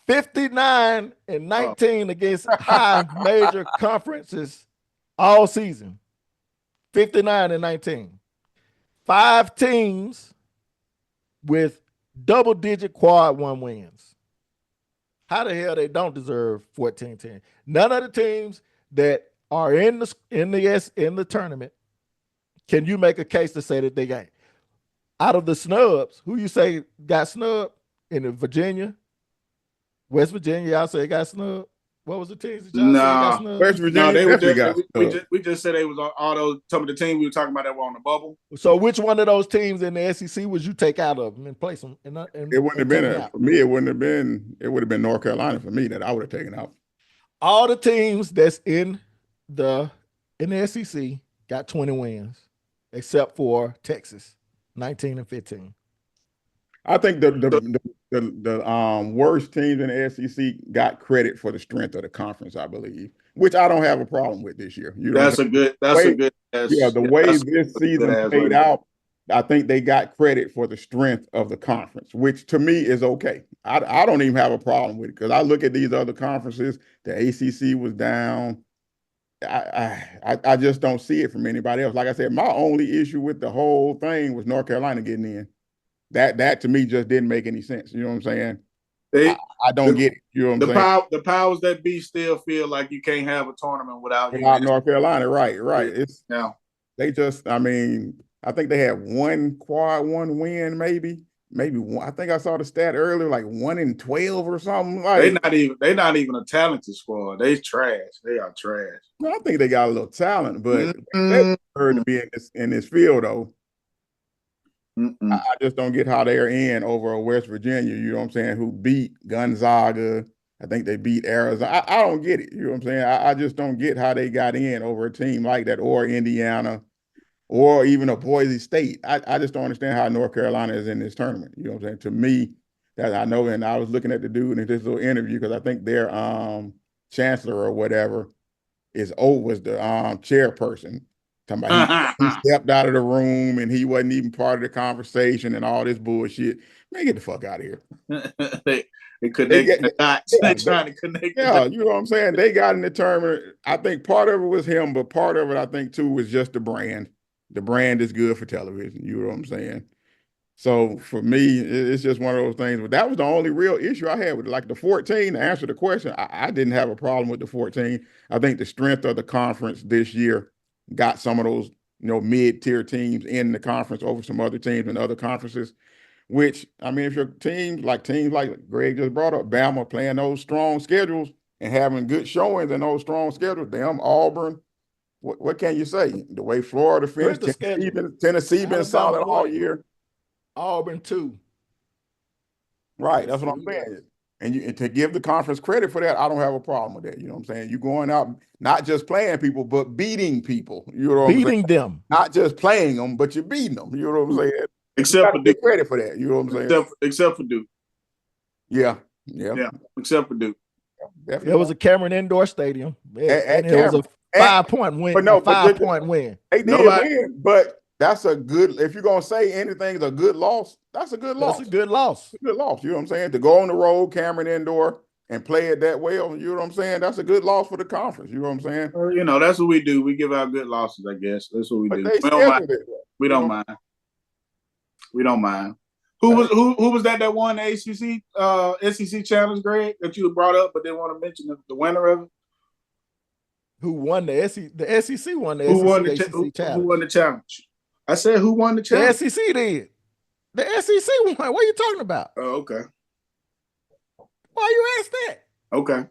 59 and 19 against high major conferences all season. 59 and 19. 5 teams with double-digit quad 1 wins. How the hell they don't deserve 14-10? None of the teams that are in the tournament can you make a case to say that they got out of the snubs. Who you say got snubbed in Virginia, West Virginia? Y'all say got snubbed. What was the teams that y'all say got No, snubbed? West no, Virginia they were definitely just got stuck. we just said they was on all those. Some of the team we were talking about that were on the bubble. So which one of those teams in the SEC would you take out of them and place them It wouldn't have take been me out? for me. It wouldn't have been. It would have been North Carolina for me that I would have taken out. All the teams that's the SEC got 20 wins, except for Texas, 19 and 15. I think the worst teams in the SEC got credit for the strength of the conference, I believe, which I don't have a problem with this year. You know what I'm That's saying? a good. That's a good. The way That's this a good season ass played right. out, I think they got credit for the strength of the conference, which to me is okay. I don't even have a problem with it because I look at these other conferences. The ACC was down. I just don't see it from anybody else. Like I said, my only issue with the whole thing was North Carolina getting in. That to me just didn't make any sense. You know what I'm saying? They I don't get it. You know what I'm saying? the powers that be still feel like you can't have a tournament without Without UNC. North Carolina, right. It's Yeah. they just, I mean, I think they had one quad one win, maybe one. I think I saw the stat earlier, like 1-12 or something. Like, They not even a talented squad. They trash. They are trash. I think they got a little talent, but they Mm-mm. deserve to be in this field though. Mm-mm. I just don't get how they're in over a West Virginia, you know what I'm saying, who beat Gonzaga. I think they beat Arizona. I don't get it. You know what I'm saying? I just don't get how they got in over a team like that or Indiana or even a Boise State. I just don't understand how North Carolina is in this tournament. You know what I'm saying? To me, that I know, and I was looking at the dude in this little interview because I think their chancellor or whatever was the chairperson. Talking about he stepped out of the room and he wasn't even part of the conversation and all this bullshit. Man, get the fuck out of here. they connect the dots. Yeah, They trying to connect the yeah, dots. you know what I'm saying? They got in the tournament. I think part of it was him, but part of it, I think, too, was just the brand. The brand is good for television. You know what I'm saying? So for me, it's just one of those things. But that was the only real issue I had with it. Like the 14, to answer the question, I didn't have a problem with the 14. I think the strength of the conference this year got some of those, mid-tier teams in the conference over some other teams in other conferences. Which, I mean, if your teams like Greg just brought up, Bama playing those strong schedules and having good showings in those strong schedules, damn Auburn, what can you say? The way Florida Where's finished, the schedule? Tennessee been Alabama solid all 1, year. Auburn 2. Right, that's what I'm saying. And to give the conference credit for that, I don't have a problem with that. You know what I'm saying? You're going out not just playing people, but beating people. You know what I'm saying? Beating them. Not just playing them, but you're beating them. You know what I'm saying? Except for Duke. Credit for that. You know what I'm saying? Except for Duke. Yeah. Except for Duke. Definitely. It was a Cameron Indoor Stadium, and it was a 5-point win. But no, a 5-point win. They did win, but that's a good. If you're gonna say anything's a good loss, that's a good loss. That's a good loss. It's a good loss. You know what I'm saying? To go on the road, Cameron Indoor, and play it that well. You know what I'm saying? That's a good loss for the conference. You know what I'm saying? That's what we do. We give out good losses, I guess. That's what we do. We don't mind. We don't mind. We don't mind. Who was that won the ACC SEC challenge, Greg, that you brought up, but didn't want to mention the winner of it? Who won the SEC? The SEC won the ACC challenge. Who won the challenge? I said who won the challenge? The SEC did. The SEC won. What are you talking about? Oh, okay. Why you ask that? Okay.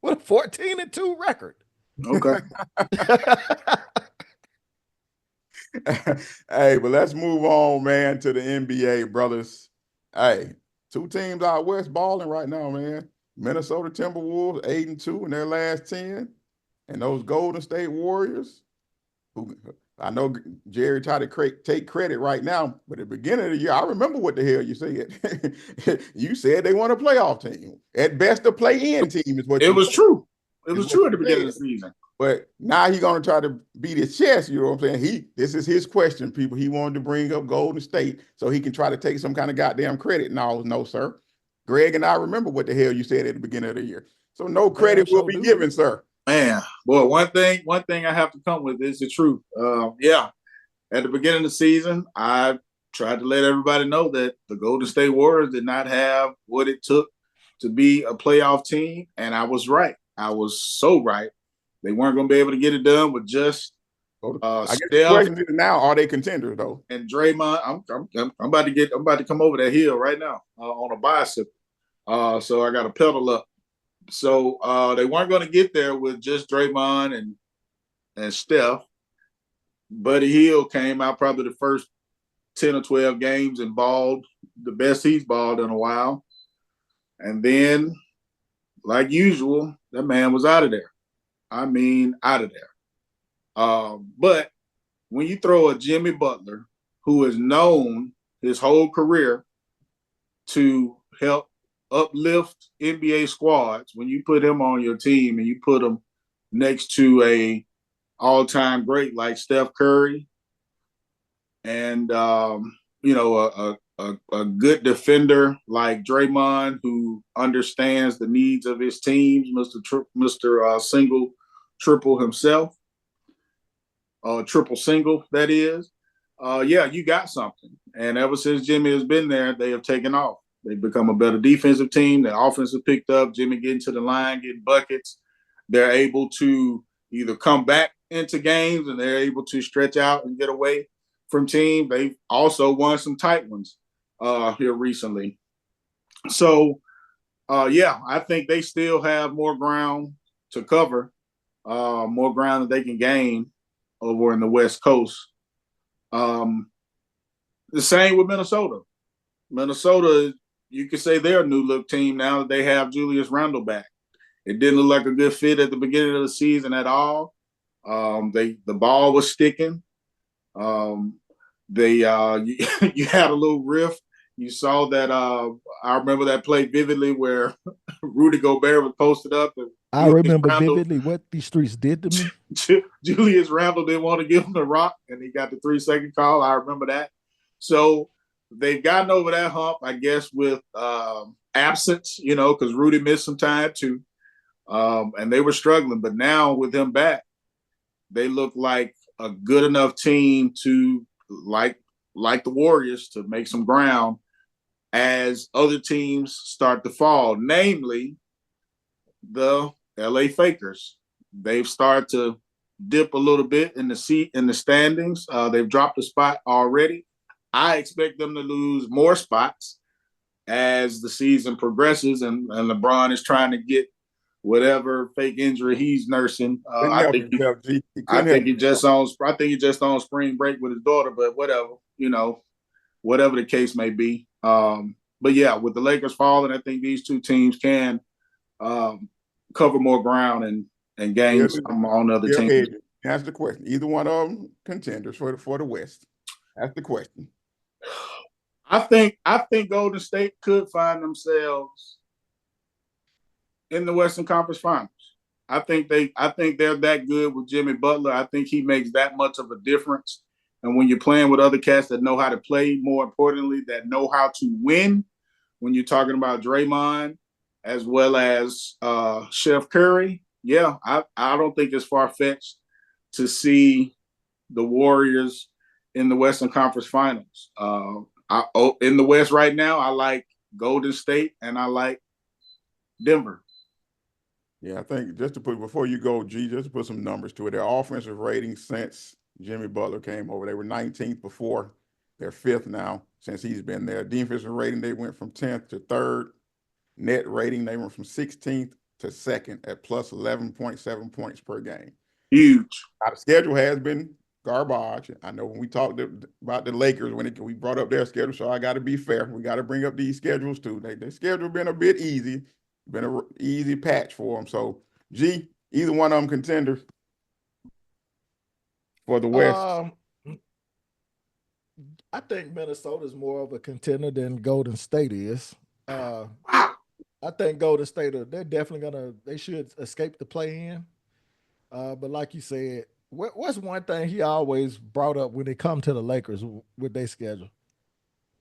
With a 14-2 record. Okay. Hey, but let's move on, man, to the NBA, brothers. Hey, 2 teams out west balling right now, man. Minnesota Timberwolves 8-2 in their last 10. And those Golden State Warriors, who I know Jerry tried to take credit right now, but at the beginning of the year, I remember what the hell you said. You said they want a playoff team. At best, a play-in team is what it was true. It was true at the beginning said. of the season. But now he's going to try to beat his chest, you know what I'm saying? This is his question, people. He wanted to bring up Golden State so he can try to take some kind of goddamn credit. No, sir. Greg and I remember what the hell you said at the beginning of the year. So no credit will be given, sir. Man, boy, one thing I have to come with is the truth. At the beginning of the season, I tried to let everybody know that the Golden State Warriors did not have what it took to be a playoff team, and I was right. I was so right. They weren't going to be able to get it done with just Steph. The question is now, are they contenders though? And Draymond, I'm about to come over that hill right now on a bicycle. So I got to pedal up. So they weren't going to get there with just Draymond and Steph. Buddy Hield came out probably the first 10 or 12 games and balled the best he's balled in a while. And then, like usual, that man was out of there. I mean, out of there. But when you throw a Jimmy Butler, who is known his whole career to help uplift NBA squads, when you put him on your team and you put him next to a all-time great like Steph Curry and a good defender like Draymond, who understands the needs of his teams, Mr. Single Triple himself, triple single, that is. You got something. And ever since Jimmy has been there, they have taken off. They've become a better defensive team. Their offense has picked up. Jimmy getting to the line, getting buckets. They're able to either come back into games and they're able to stretch out and get away from teams. They've also won some tight ones here recently. So, I think they still have more ground to cover, more ground that they can gain over in the West Coast. The same with Minnesota. Minnesota, you could say they're a new look team now that they have Julius Randle back. It didn't look like a good fit at the beginning of the season at all. The ball was sticking. You had a little rift. You saw that. I remember that play vividly where Rudy Gobert was posted up and I Julius remember Randle, vividly what these streets did to me. Julius Randle didn't want to give him the rock, and he got the 3-second call. I remember that. So they've gotten over that hump, I guess, with absence, because Rudy missed some time too, and they were struggling. But now with him back, they look like a good enough team to like the Warriors to make some ground as other teams start to fall, namely the LA Fakers. They've started to dip a little bit in the standings. They've dropped a spot already. I expect them to lose more spots as the season progresses, and LeBron is trying to get whatever fake injury he's nursing. I think he just on spring break with his daughter, but whatever the case may be. But yeah, with the Lakers falling, I think these two teams can cover more ground and gain some on other teams. That's the question. Either one of them contenders for the West. That's the question. I think Golden State could find themselves in the Western Conference Finals. I think they're that good with Jimmy Butler. I think he makes that much of a difference. And when you're playing with other cats that know how to play, more importantly, that know how to win, when you're talking about Draymond as well as Chef Curry, yeah, I don't think it's far-fetched to see the Warriors in the Western Conference Finals. In the West right now, I like Golden State and I like Denver. Yeah, I think just to put before you go, G, just to put some numbers to it. Their offensive rating since Jimmy Butler came over, they were 19th before. They're 5th now since he's been there. Defensive rating, they went from 10th to 3rd. Net rating, they went from 16th to 2nd at plus 11.7 points per game. Huge. Now, the schedule has been garbage. I know when we talked about the Lakers, we brought up their schedule, so I got to be fair. We got to bring up these schedules too. Their schedule been a bit easy, been an easy patch for them. So, G, either one of them contenders for the West. I think Minnesota's more of a contender than Golden State is. I think Golden State they're definitely they should escape the play-in. But like you said, what's one thing he always brought up when it come to the Lakers with their schedule,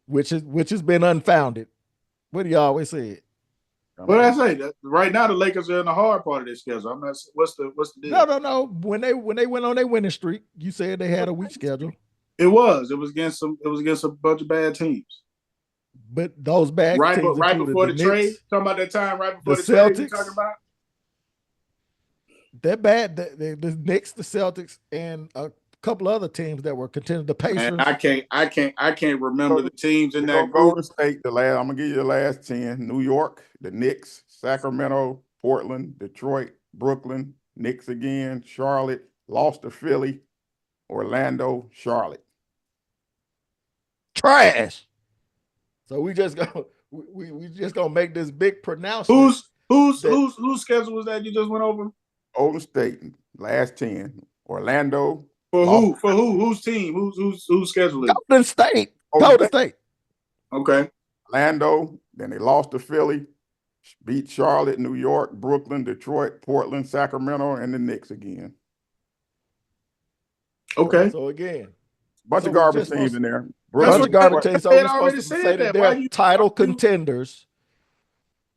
which has been unfounded? What do you always say? What I say? Right now, the Lakers are in the hard part of their schedule. I'm not. What's the deal? No. When they went on their winning streak, you said they had a weak schedule. It was against a bunch of bad teams. But those bad teams right before the trade. Talking about that time right before the trade. You talking about? They're bad. The Knicks, the Celtics, and a couple other teams that were contending. The Pacers. Man, I can't remember the teams in that group. Golden State, I'm gonna give you the last 10. New York, the Knicks, Sacramento, Portland, Detroit, Brooklyn, Knicks again, Charlotte, lost to Philly, Orlando, Charlotte. Trash. So we just gonna make this big pronouncement. Whose schedule was that you just went over? Golden State, last 10. Orlando. For who? For who? Whose team? Whose schedule is? Golden State. Golden State. Okay. Orlando. Then they lost to Philly, beat Charlotte, New York, Brooklyn, Detroit, Portland, Sacramento, and the Knicks again. Okay. So again, bunch of garbage teams in there. Bunch of garbage teams. So we're supposed to say that they're title contenders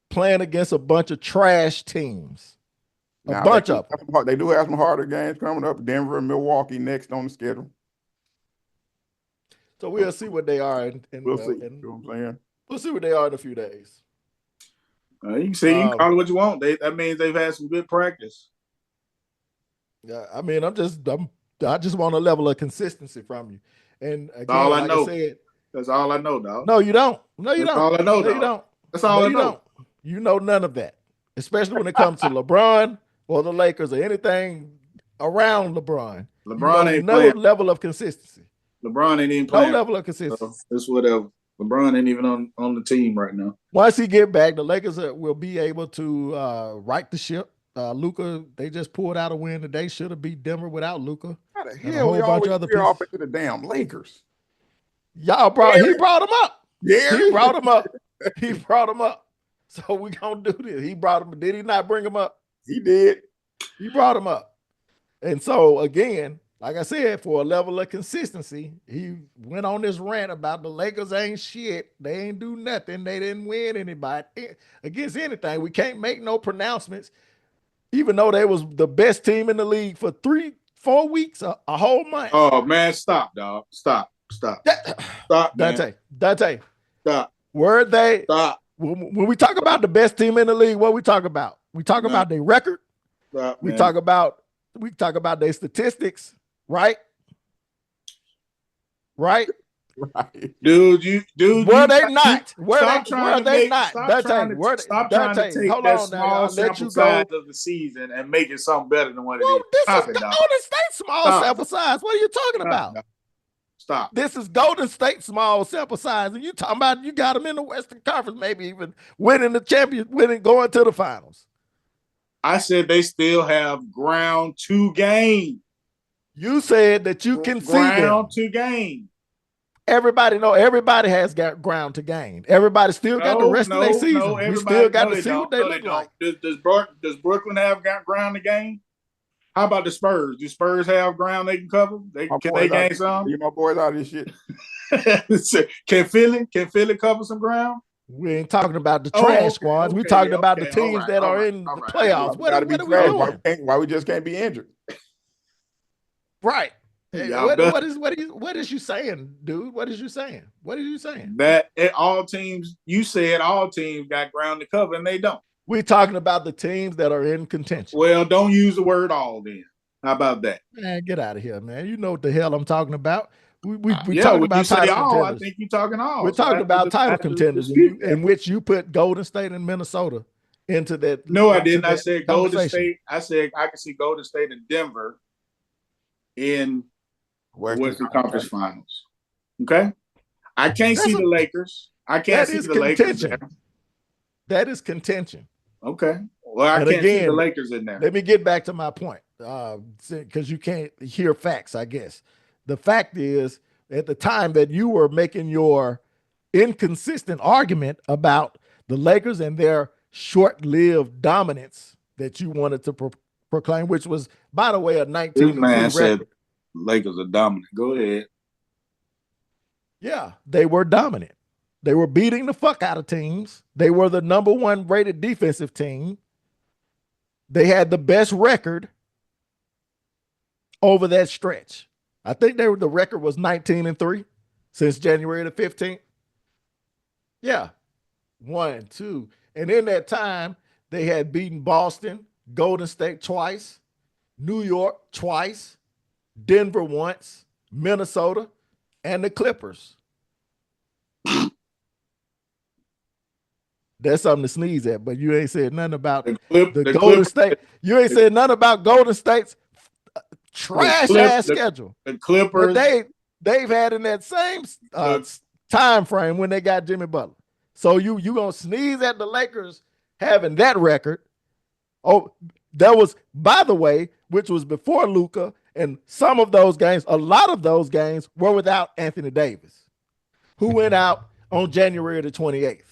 playing against a bunch of trash teams. A bunch of them. They do have some harder games coming up. Denver and Milwaukee next on the schedule. So we'll see what they are. We'll see. You know what I'm saying? We'll see what they are in a few days. You can see, you can call it what you want. That means they've had some good practice. Yeah, I mean, I just want a level of consistency from you. And again, all I know. That's all I know, dog. No, you don't. No, you don't. That's all I know, no, you don't. That's all I know. Don't. You know none of that, especially when it comes to LeBron or the Lakers or anything around LeBron. LeBron ain't no playing. Level of consistency. LeBron ain't even playing. No level of consistency. So it's whatever. LeBron ain't even on the team right now. Once he get back, the Lakers will be able to right the ship. Luka, they just pulled out a win today. Should have beat Denver without Luka. How the hell we always veer off into the damn Lakers? He brought him up. Yeah, he brought him up. He brought him up. So we gonna do this. He brought him. Did he not bring him up? He did. He brought him up. And so again, like I said, for a level of consistency, he went on this rant about the Lakers ain't shit. They ain't do nothing. They didn't win anybody against anything. We can't make no pronouncements, even though they was the best team in the league for 3-4 weeks, a whole month. Oh man, stop, dog. Stop, stop, man. Dante. Stop. Were they? Stop. When we talk about the best team in the league, what we talk about? We talk about their record. Stop, we talk about their statistics, right? Right. Dude, were they not? Stop trying to take that small sample size of the season and make it something better than what it is. This is Golden State small sample size. What are you talking about? Stop. This is Golden State small sample size, and you talking about you got them in the Western Conference, maybe even winning the going to the finals. I said they still have ground to gain. You said that you can see them. Ground to gain. Everybody has got ground to gain. Everybody still got the rest of their season. We still got to see what they look like. Does Brooklyn have got ground to gain? How about the Spurs? Do Spurs have ground they can cover? Can they gain some? My boys out of this shit. Can Philly cover some ground? We ain't talking about the trash squads. We're talking about the teams that are in the playoffs. What are we doing? Why we just can't be injured? Right. What is you saying, dude? What is you saying? That all teams, you said all teams got ground to cover and they don't. We're talking about the teams that are in contention. Well, don't use the word all then. How about that? Man, get out of here, man. You know what the hell I'm talking about. We talking about title contenders. I think you're talking all. We're talking about title contenders in which you put Golden State and Minnesota into that. No, I didn't. I said Golden State. I said I could see Golden State and Denver in Western Conference Finals. Okay? I can't see the Lakers. I can't see the Lakers there. That is contention. Okay. Well, I can't see the Lakers in there. Let me get back to my point, because you can't hear facts, I guess. The fact is, at the time that you were making your inconsistent argument about the Lakers and their short-lived dominance that you wanted to proclaim, which was, by the way, a 19-3 This man record. said Lakers are dominant. Go ahead. Yeah, they were dominant. They were beating the fuck out of teams. They were the number 1 rated defensive team. They had the best record over that stretch. I think the record was 19-3 since January the 15th. Yeah. 1, 2. And in that time, they had beaten Boston, Golden State twice, New York twice, Denver once, Minnesota, and the Clippers. That's something to sneeze at, but you ain't said nothing about the Golden State. You ain't said nothing about Golden State's trash ass schedule. The Clippers. But they've had in that same time frame when they got Jimmy Butler. So you gonna sneeze at the Lakers having that record? Oh, that was, by the way, which was before Luka, and some of those games, a lot of those games were without Anthony Davis, who went out on January the 28th.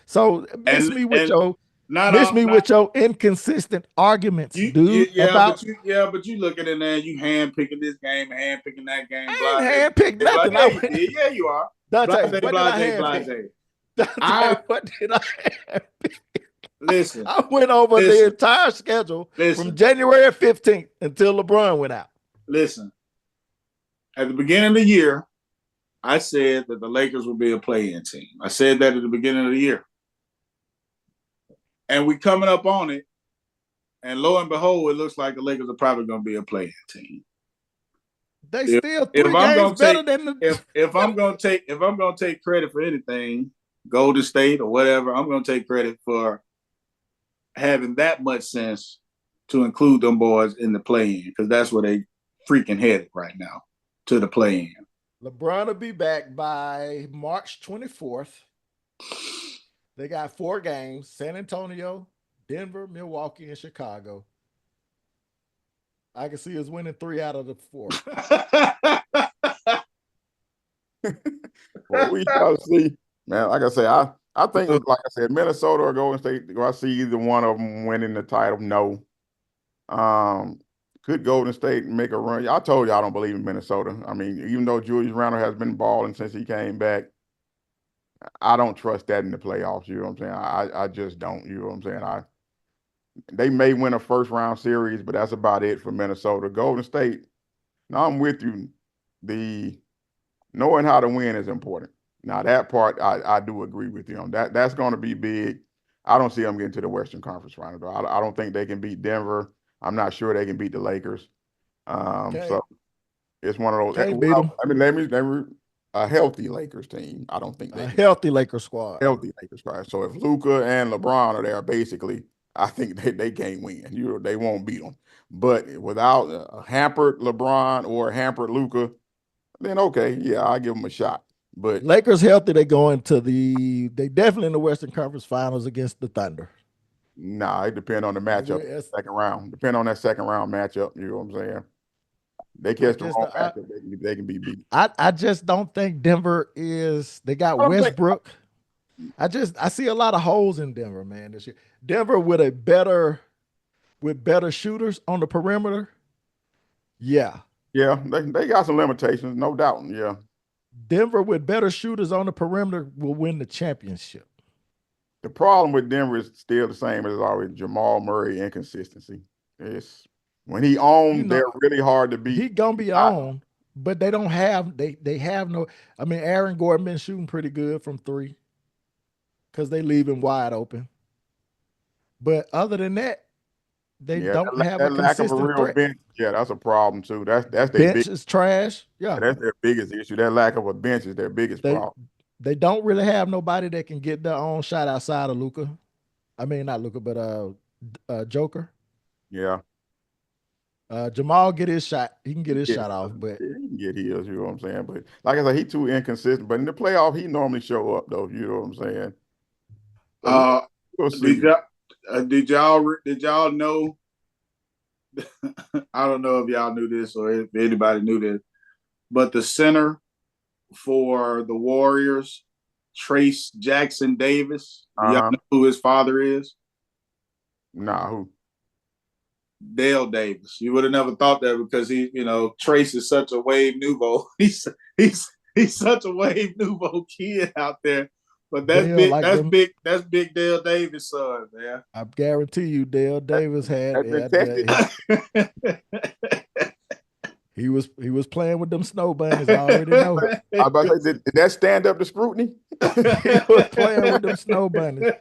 So miss me with your inconsistent arguments, dude. But you looking in there, you handpicking this game, handpicking that game. I ain't handpicked nothing. Yeah, you are. Dante, what did I handpick? Listen, I went over the entire schedule from January 15th until LeBron went out. Listen, at the beginning of the year, I said that the Lakers would be a play-in team. I said that at the beginning of the year. And we coming up on it, and lo and behold, it looks like the Lakers are probably going to be a play-in team. They still 3 games better than the. If I'm going to take credit for anything, Golden State or whatever, I'm going to take credit for having that much sense to include them boys in the play-in, because that's where they freaking headed right now, to the play-in. LeBron will be back by March 24th. They got 4 games: San Antonio, Denver, Milwaukee, and Chicago. I can see us winning 3 out of the 4. Well, we shall see, man. Like I say, I think, like I said, Minnesota or Golden State. Do I see either one of them winning the title? No. Um, could Golden State make a run? I told you I don't believe in Minnesota. I mean, even though Julius Randle has been balling since he came back, I don't trust that in the playoffs. You know what I'm saying? I just don't. You know what I'm saying? They may win a first round series, but that's about it for Minnesota. Golden State. Now I'm with you. The knowing how to win is important. Now that part I do agree with you on. That's going to be big. I don't see them getting to the Western Conference final though. I don't think they can beat Denver. I'm not sure they can beat the Lakers. Okay. So it's one of those. Can't beat Well, them. I mean, let me a healthy Lakers team. I don't think they A can healthy Lakers squad. healthy Lakers squad. So if Luka and LeBron are there, basically, I think they can't win. They won't beat them. But without a hampered LeBron or a hampered Luka, then okay, yeah, I'll give them a shot. But Lakers healthy, they they definitely in the Western Conference Finals against the Thunder. nah, it depends on the matchup. Second round. Depend on that second round matchup. You know what I'm saying? They catch the wrong matchup, they can be beat. I just don't think Denver is. They got Westbrook. I see a lot of holes in Denver, man, this year. Denver with better shooters on the perimeter. Yeah. Yeah, they got some limitations, no doubt. Yeah. Denver with better shooters on the perimeter will win the championship. The problem with Denver is still the same as always. Jamal Murray inconsistency. It's when he owns, they're really hard to beat. He gonna be on, but they don't have they have no. I mean, Aaron Gordon been shooting pretty good from three because they leave him wide open. But other than that, they don't have a lack of a consistent real threat. bench. Yeah, that's a problem too. That's their bench is trash. Yeah, that's their biggest issue. That lack of a bench is their biggest problem. They don't really have nobody that can get their own shot outside of Luka. I mean, not Luka, but Joker. Yeah. Jamal get his shot. He can get his shot off, but he can get his. You know what I'm saying? But like I said, he too inconsistent. But in the playoff, he normally show up though. You know what I'm saying? We'll see. Did y'all know? I don't know if y'all knew this or if anybody knew this, but the center for the Warriors, Trace Jackson Davis. Do y'all know who his father is? Nah, who? Dale Davis. You would have never thought that because Trace is such a wave nouveau. He's such a wave nouveau kid out there. But that's Dale, that's big Dale Davis' son, man. I guarantee you, Dale Davis he was playing with them snow bunnies. I already know. I about to say, did that stand up to scrutiny? He was playing with them snow bunnies.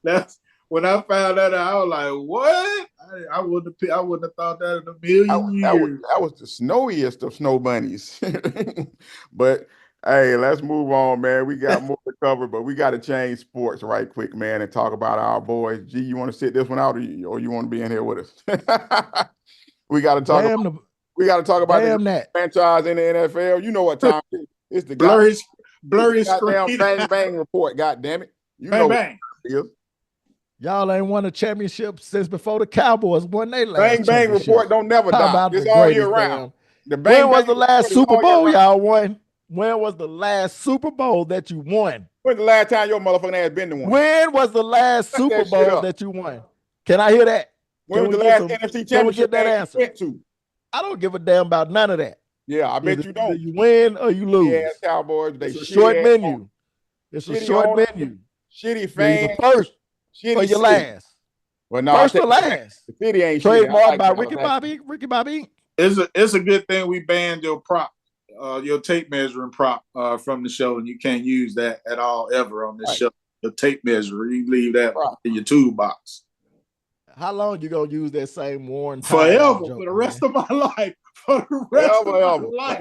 That's when I found that out, I was like, "What?" I wouldn't have thought that in a million years. That was the snowiest of snow bunnies. But hey, let's move on, man. We got more to cover, but we got to change sports right quick, man, and talk about our boys. G, you want to sit this one out, or you want to be in here with us? We got to talk. We got to talk about the franchise in the NFL. You know what time it is? It's the blurry goddamn bang bang report. God damn it! You bang, know bang. What it is. Y'all ain't won a championship since before the Cowboys won their last bang bang report. Don't never die. It's all year round. When was the last Super Bowl y'all won? When was the last Super Bowl that you won? When's the last time your motherfucking ass been to one? When was the last Super Bowl that you won? Can I hear that? When was the last NFC championship that answer? Went to? I don't give a damn about none of that. Yeah, I bet you don't. Either you win or you lose. Yeah, Cowboys. It's a short menu. It's a short menu. Shitty fans. First or your last. Well, no, first or last. The city ain't trademarked by Ricky Bobby. It's a good thing we banned your prop, your tape measuring prop from the show, and you can't use that at all ever on this show. The tape measure, you leave that in your toolbox. How long you gonna use that same worn forever for the rest of my life? For the rest of my life.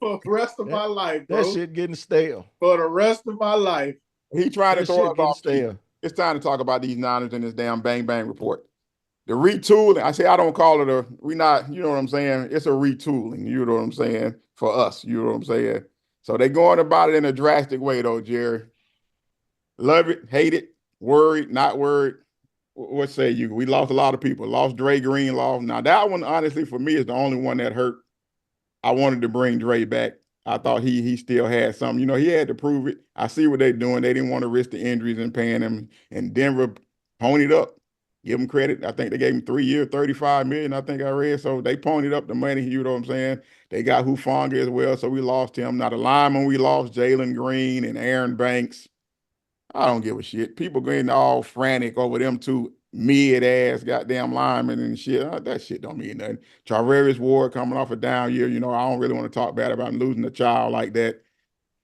For the rest of my life, bro. That shit getting stale. For the rest of my life. He trying to throw us off stale. It's time to talk about these Niners in this damn bang bang report. The retooling. I say I don't call it you know what I'm saying? It's a retooling. You know what I'm saying? For us. You know what I'm saying? So they going about it in a drastic way though, Jerry. Love it, hate it, worried, not worried. What say you? We lost a lot of people. Lost Dre Green. Now that one, honestly, for me, is the only one that hurt. I wanted to bring Dre back. I thought he still had something. You know, he had to prove it. I see what they're doing. They didn't want to risk the injuries and paying him. And Denver ponied up. Give him credit. I think they gave him 3 years, 35 million. I think I read. So they ponied up the money. You know what I'm saying? They got Hufanga as well. So we lost him. Now the lineman we lost, Jalen Green and Aaron Banks. I don't give a shit. People getting all frantic over them two mid-ass goddamn linemen and shit. That shit don't mean nothing. Charvarius Ward coming off a down year. You know, I don't really want to talk bad about losing a child like that.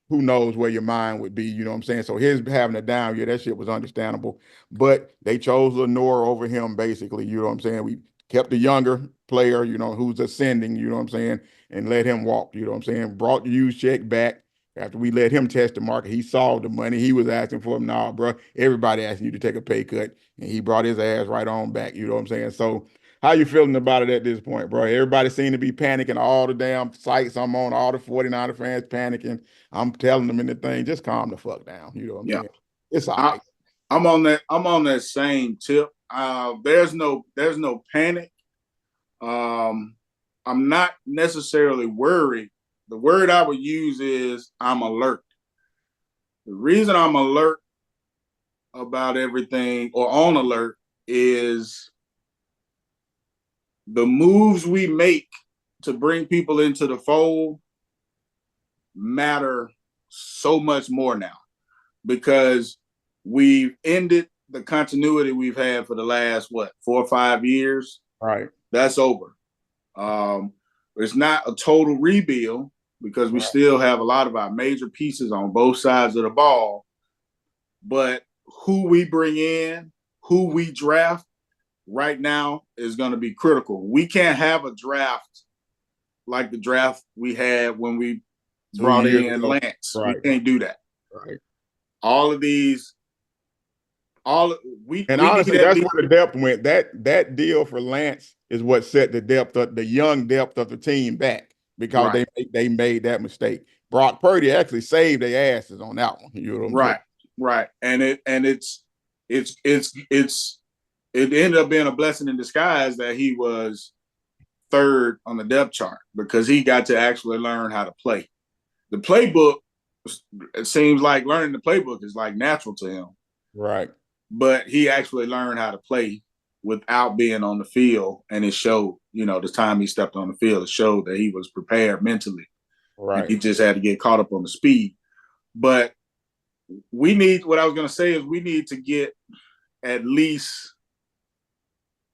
Who knows where your mind would be, you know what I'm saying? So his having a down year, that shit was understandable. But they chose Lenore over him, basically, you know what I'm saying? We kept the younger player, you know, who's ascending, you know what I'm saying, and let him walk, you know what I'm saying? Brought the used check back after we let him test the market. He saw the money. He was asking for him. Nah, bro, everybody asking you to take a pay cut. And he brought his ass right on back, you know what I'm saying? So how you feeling about it at this point, bro? Everybody seemed to be panicking. All the damn sites I'm on, all the 49er fans panicking. I'm telling them in the thing, just calm the fuck down. You know what I'm saying? It's all right. I'm on that same tip. There's no panic. I'm not necessarily worried. The word I would use is I'm alert. The reason I'm alert about everything or on alert is the moves we make to bring people into the fold matter so much more now because we've ended the continuity we've had for the last 4 or 5 years. Right. That's over. It's not a total rebuild because we still have a lot of our major pieces on both sides of the ball. But who we bring in, who we draft right now is going to be critical. We can't have a draft like the draft we had when we brought in Lance. Right. We can't do that. Right. All of these, we honestly, that's where the depth went. That deal for Lance is what set the depth of the young depth of the team back because they made that mistake. Brock Purdy actually saved their asses on that one. You know what I'm saying? Right. And it ended up being a blessing in disguise that he was third on the depth chart because he got to actually learn how to play. The playbook, it seems like learning the playbook is like natural to him. Right. But he actually learned how to play without being on the field. And it showed, you know, the time he stepped on the field, it showed that he was prepared mentally. Right. And he just had to get caught up on the speed. But what I was going to say is we need to get at least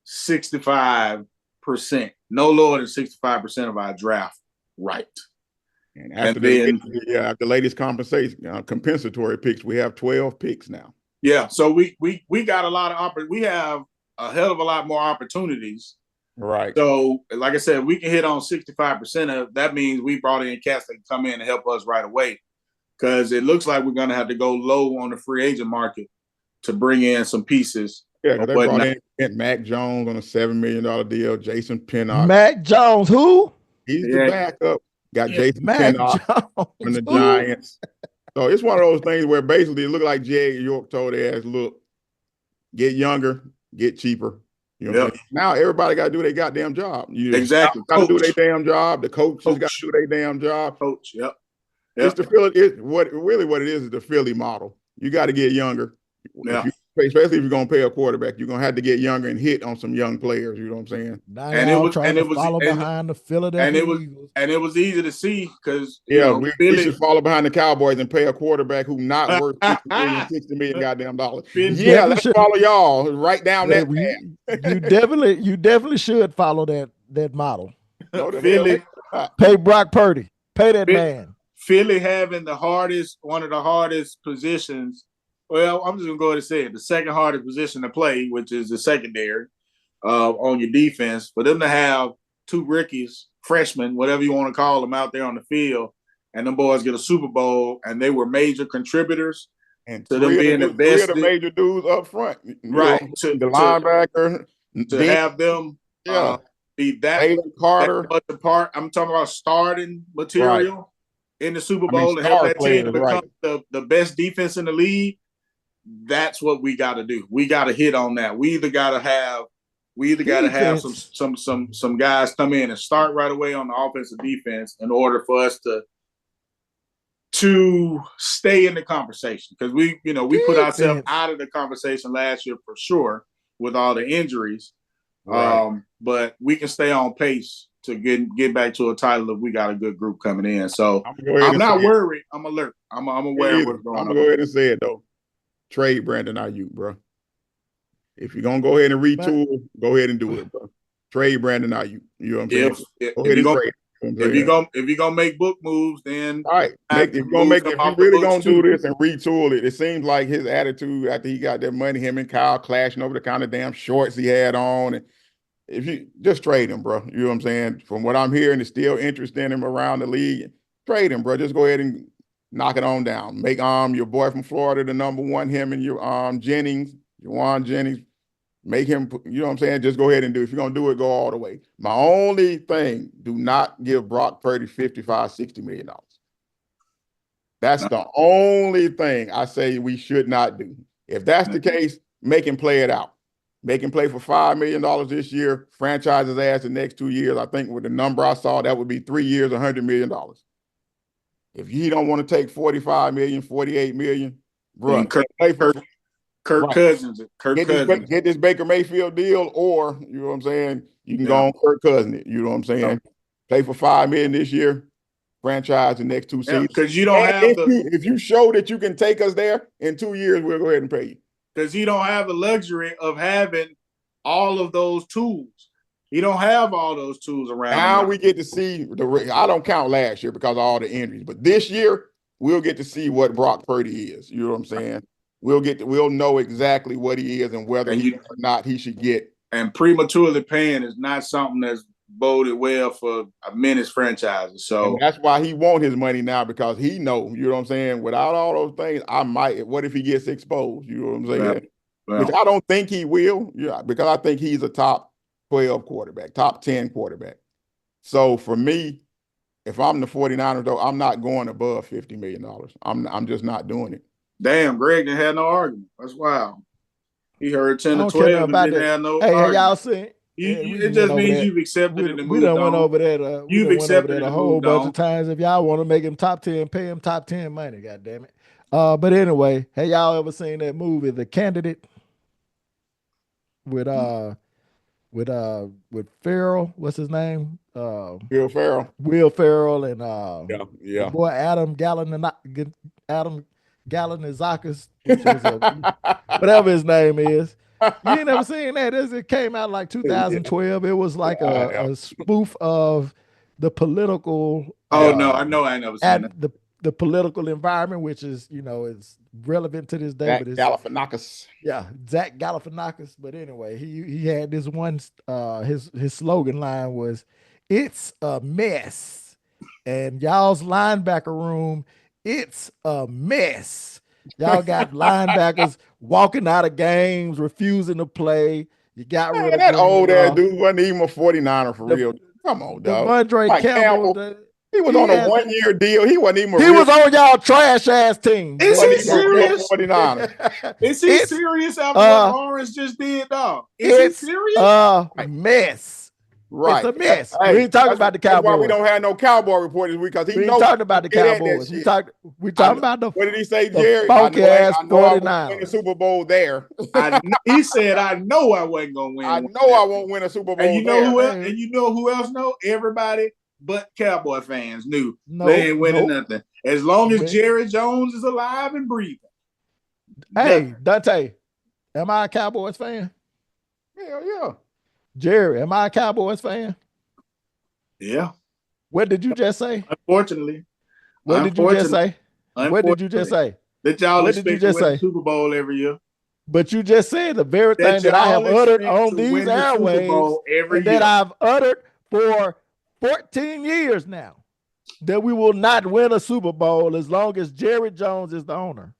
65%, no lower than 65% of our draft right. And after the latest compensatory picks, we have 12 picks now. Yeah, so we got a lot of we have a hell of a lot more opportunities. Right. So, like I said, we can hit on 65% of that means we brought in cats that can come in and help us right away. Because it looks like we're going to have to go low on the free agent market to bring in some pieces. Yeah, they brought in Mac Jones on a $7 million deal. Jason Pinnock. Mac Jones, who? He's the backup. Got Jason Pinnock from the Giants. So it's one of those things where basically it looked like Jay York told their ass, look, get younger, get cheaper. You know what I'm saying? Now everybody got to do their goddamn job. Exactly. Got to do their damn job. The coaches got to do their damn job. Coach, yep. It's the Philly. What it is the Philly model. You got to get younger. Yeah. Especially if you're gonna pay a quarterback, you're gonna have to get younger and hit on some young players. You know what I'm saying? Now and it was follow behind the Philadelphia Eagles. And it was easy to see because we should follow behind the Cowboys and pay a quarterback who not worth $60 million goddamn dollars. Yeah, let's follow y'all right down that path. You definitely should follow that model. Philly, pay Brock Purdy, pay that man. Philly having one of the hardest positions. Well, I'm just going to go ahead and say it. The second hardest position to play, which is the secondary on your defense. For them to have two rookies, freshmen, whatever you want to call them, out there on the field, and them boys get a Super Bowl, and they were major contributors. And to them being invested. Three of the major dudes up front. Right. The linebacker. To have them be that Carter. Part. I'm talking about starting material in the Super Bowl and help that team to become the best defense in the league. That's what we got to do. We got to hit on that. We either got to have some guys come in and start right away on the offensive defense in order for us to to stay in the conversation because we put ourselves Defense. out of the conversation last year for sure with all the injuries. Right. But we can stay on pace to get back to a title if we got a good group coming in. So I'm gonna go ahead I'm and not say it. worried. I'm alert. I'm aware of what's going I'm on. gonna go ahead and say it though. Trade Brandon Ayuk, bro. If you're gonna go ahead and retool, go ahead and do it, bro. Trade Brandon Ayuk. You know what I'm saying? Go ahead and trade. If you're gonna make book moves, then all right. If you really gonna do this and retool it, it seems like his attitude after he got that money, him and Kyle clashing over the kind of damn shorts he had on. And if you just trade him, bro, you know what I'm saying? From what I'm hearing, there's still interest in him around the league. Trade him, bro. Just go ahead and knock it on down. Make your boy from Florida the number one, him and your Juwan Jennings. Make him, you know what I'm saying? Just go ahead and do it. If you're going to do it, go all the way. My only thing, do not give Brock Purdy $55, $60 million. That's the only thing I say we should not do. If that's the case, make him play it out. Make him play for $5 million this year, franchise his ass the next 2 years. I think with the number I saw, that would be 3 years, $100 million. If he don't want to take $45 million, $48 million, bro, Kirk Cousins. Get this Baker Mayfield deal, or you know what I'm saying, you can go on Kirk Cousins. You know what I'm saying? Play for $5 million this year, franchise the next 2 seasons. Because you don't have if you show that you can take us there in 2 years, we'll go ahead and pay you. Because he don't have the luxury of having all of those tools. He don't have all those tools around. Now we get to see I don't count last year because of all the injuries, but this year we'll get to see what Brock Purdy is. You know what I'm saying? We'll know exactly what he is and whether or not he should get. And prematurely paying is not something that's boded well for a men's franchises. So and that's why he want his money now, because he know, you know what I'm saying? Without all those things, what if he gets exposed? You know what I'm saying? Yeah. Which I don't think he will, because I think he's a top 12 quarterback, top 10 quarterback. So for me, if I'm the 49ers, though, I'm not going above $50 million. I'm just not doing it. Damn, Greg didn't have no argument. That's wild. He heard 10 to 12 and didn't have no argument. Y'all seen? It just means you've accepted it and moved on. We done went over that. You've accepted it a whole bunch of times. If y'all want to make him top 10, pay him top 10 money, goddammit. But anyway, have y'all ever seen that movie, The Candidate? With Ferrell, what's his name? Will Ferrell. Will Ferrell and the boy Adam Gallinazakis, whatever his name is. You ain't never seen that? It came out like 2012. It was like a spoof of the political. Oh no, I know. I never seen that. The political environment, which is is relevant to this day. Zach Galifianakis. Yeah, Zach Galifianakis. But anyway, he had this one. His slogan line was, "It's a mess," and y'all's linebacker room, it's a mess. Y'all got linebackers walking out of games, refusing to play. You got rid of that old ass dude wasn't even a 49er for real. Come on, dog. Devondre Campbell. He was on a 1-year deal. He wasn't even. He was on y'all trash ass team. Is he serious? 49er. Is he serious after what Lawrence just did, dog? Is he serious? A mess. Right. It's a mess. We ain't talking about the Cowboys. That's why we don't have no Cowboy report this week, because we ain't talking about the Cowboys. We talking about the. What did he say, Jerry? Funky ass 49ers. I win the Super Bowl there. He said, "I know I wasn't gonna win. I know I won't win a Super Bowl." And you know who else? And you know who else know? Everybody but Cowboy fans knew they ain't winning nothing. As long as Jerry Jones is alive and breathing. Hey, Dante, am I a Cowboys fan? Hell yeah. Jerry, am I a Cowboys fan? Yeah. What did you just say? Unfortunately. What did you just say? What did you just say? That y'all expect to win the Super Bowl every year. But you just said the very thing that I have uttered on these airwaves and that I've uttered for 14 years now, that we will not win a Super Bowl as long as Jerry Jones is the owner.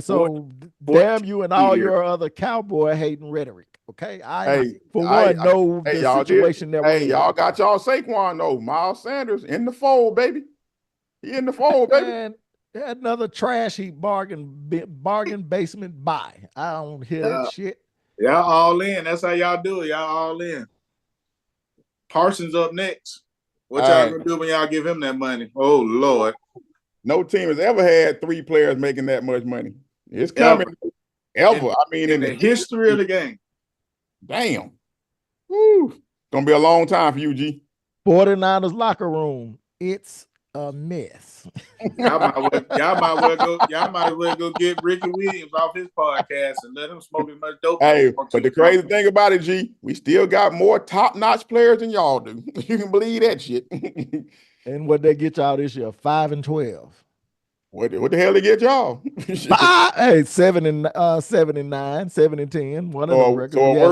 So damn you and all your other Cowboy hating rhetoric. Okay, know the situation that we're in. Y'all got y'all Saquon though. Miles Sanders in the fold, baby. He in the fold, baby. Man, another trash heap bargain basement buy. I don't hear that shit. Y'all all in. That's how y'all do it. Y'all all in. Parsons up next. What y'all gonna do when y'all give him that money? Oh Lord. No team has ever had 3 players making that much money. It's coming. Ever. I mean, in the history of the game. Damn. Woo. Gonna be a long time for you, G. 49ers locker room. It's a mess. Y'all might well go get Ricky Williams off his podcast and let him smoke as much dope. Hey, but the crazy thing about it, G, we still got more top-notch players than y'all do. You can believe that shit. And what they get y'all this year? 5-12. What the hell they get y'all? 7 and 9, 7 and 10. One of them records. So a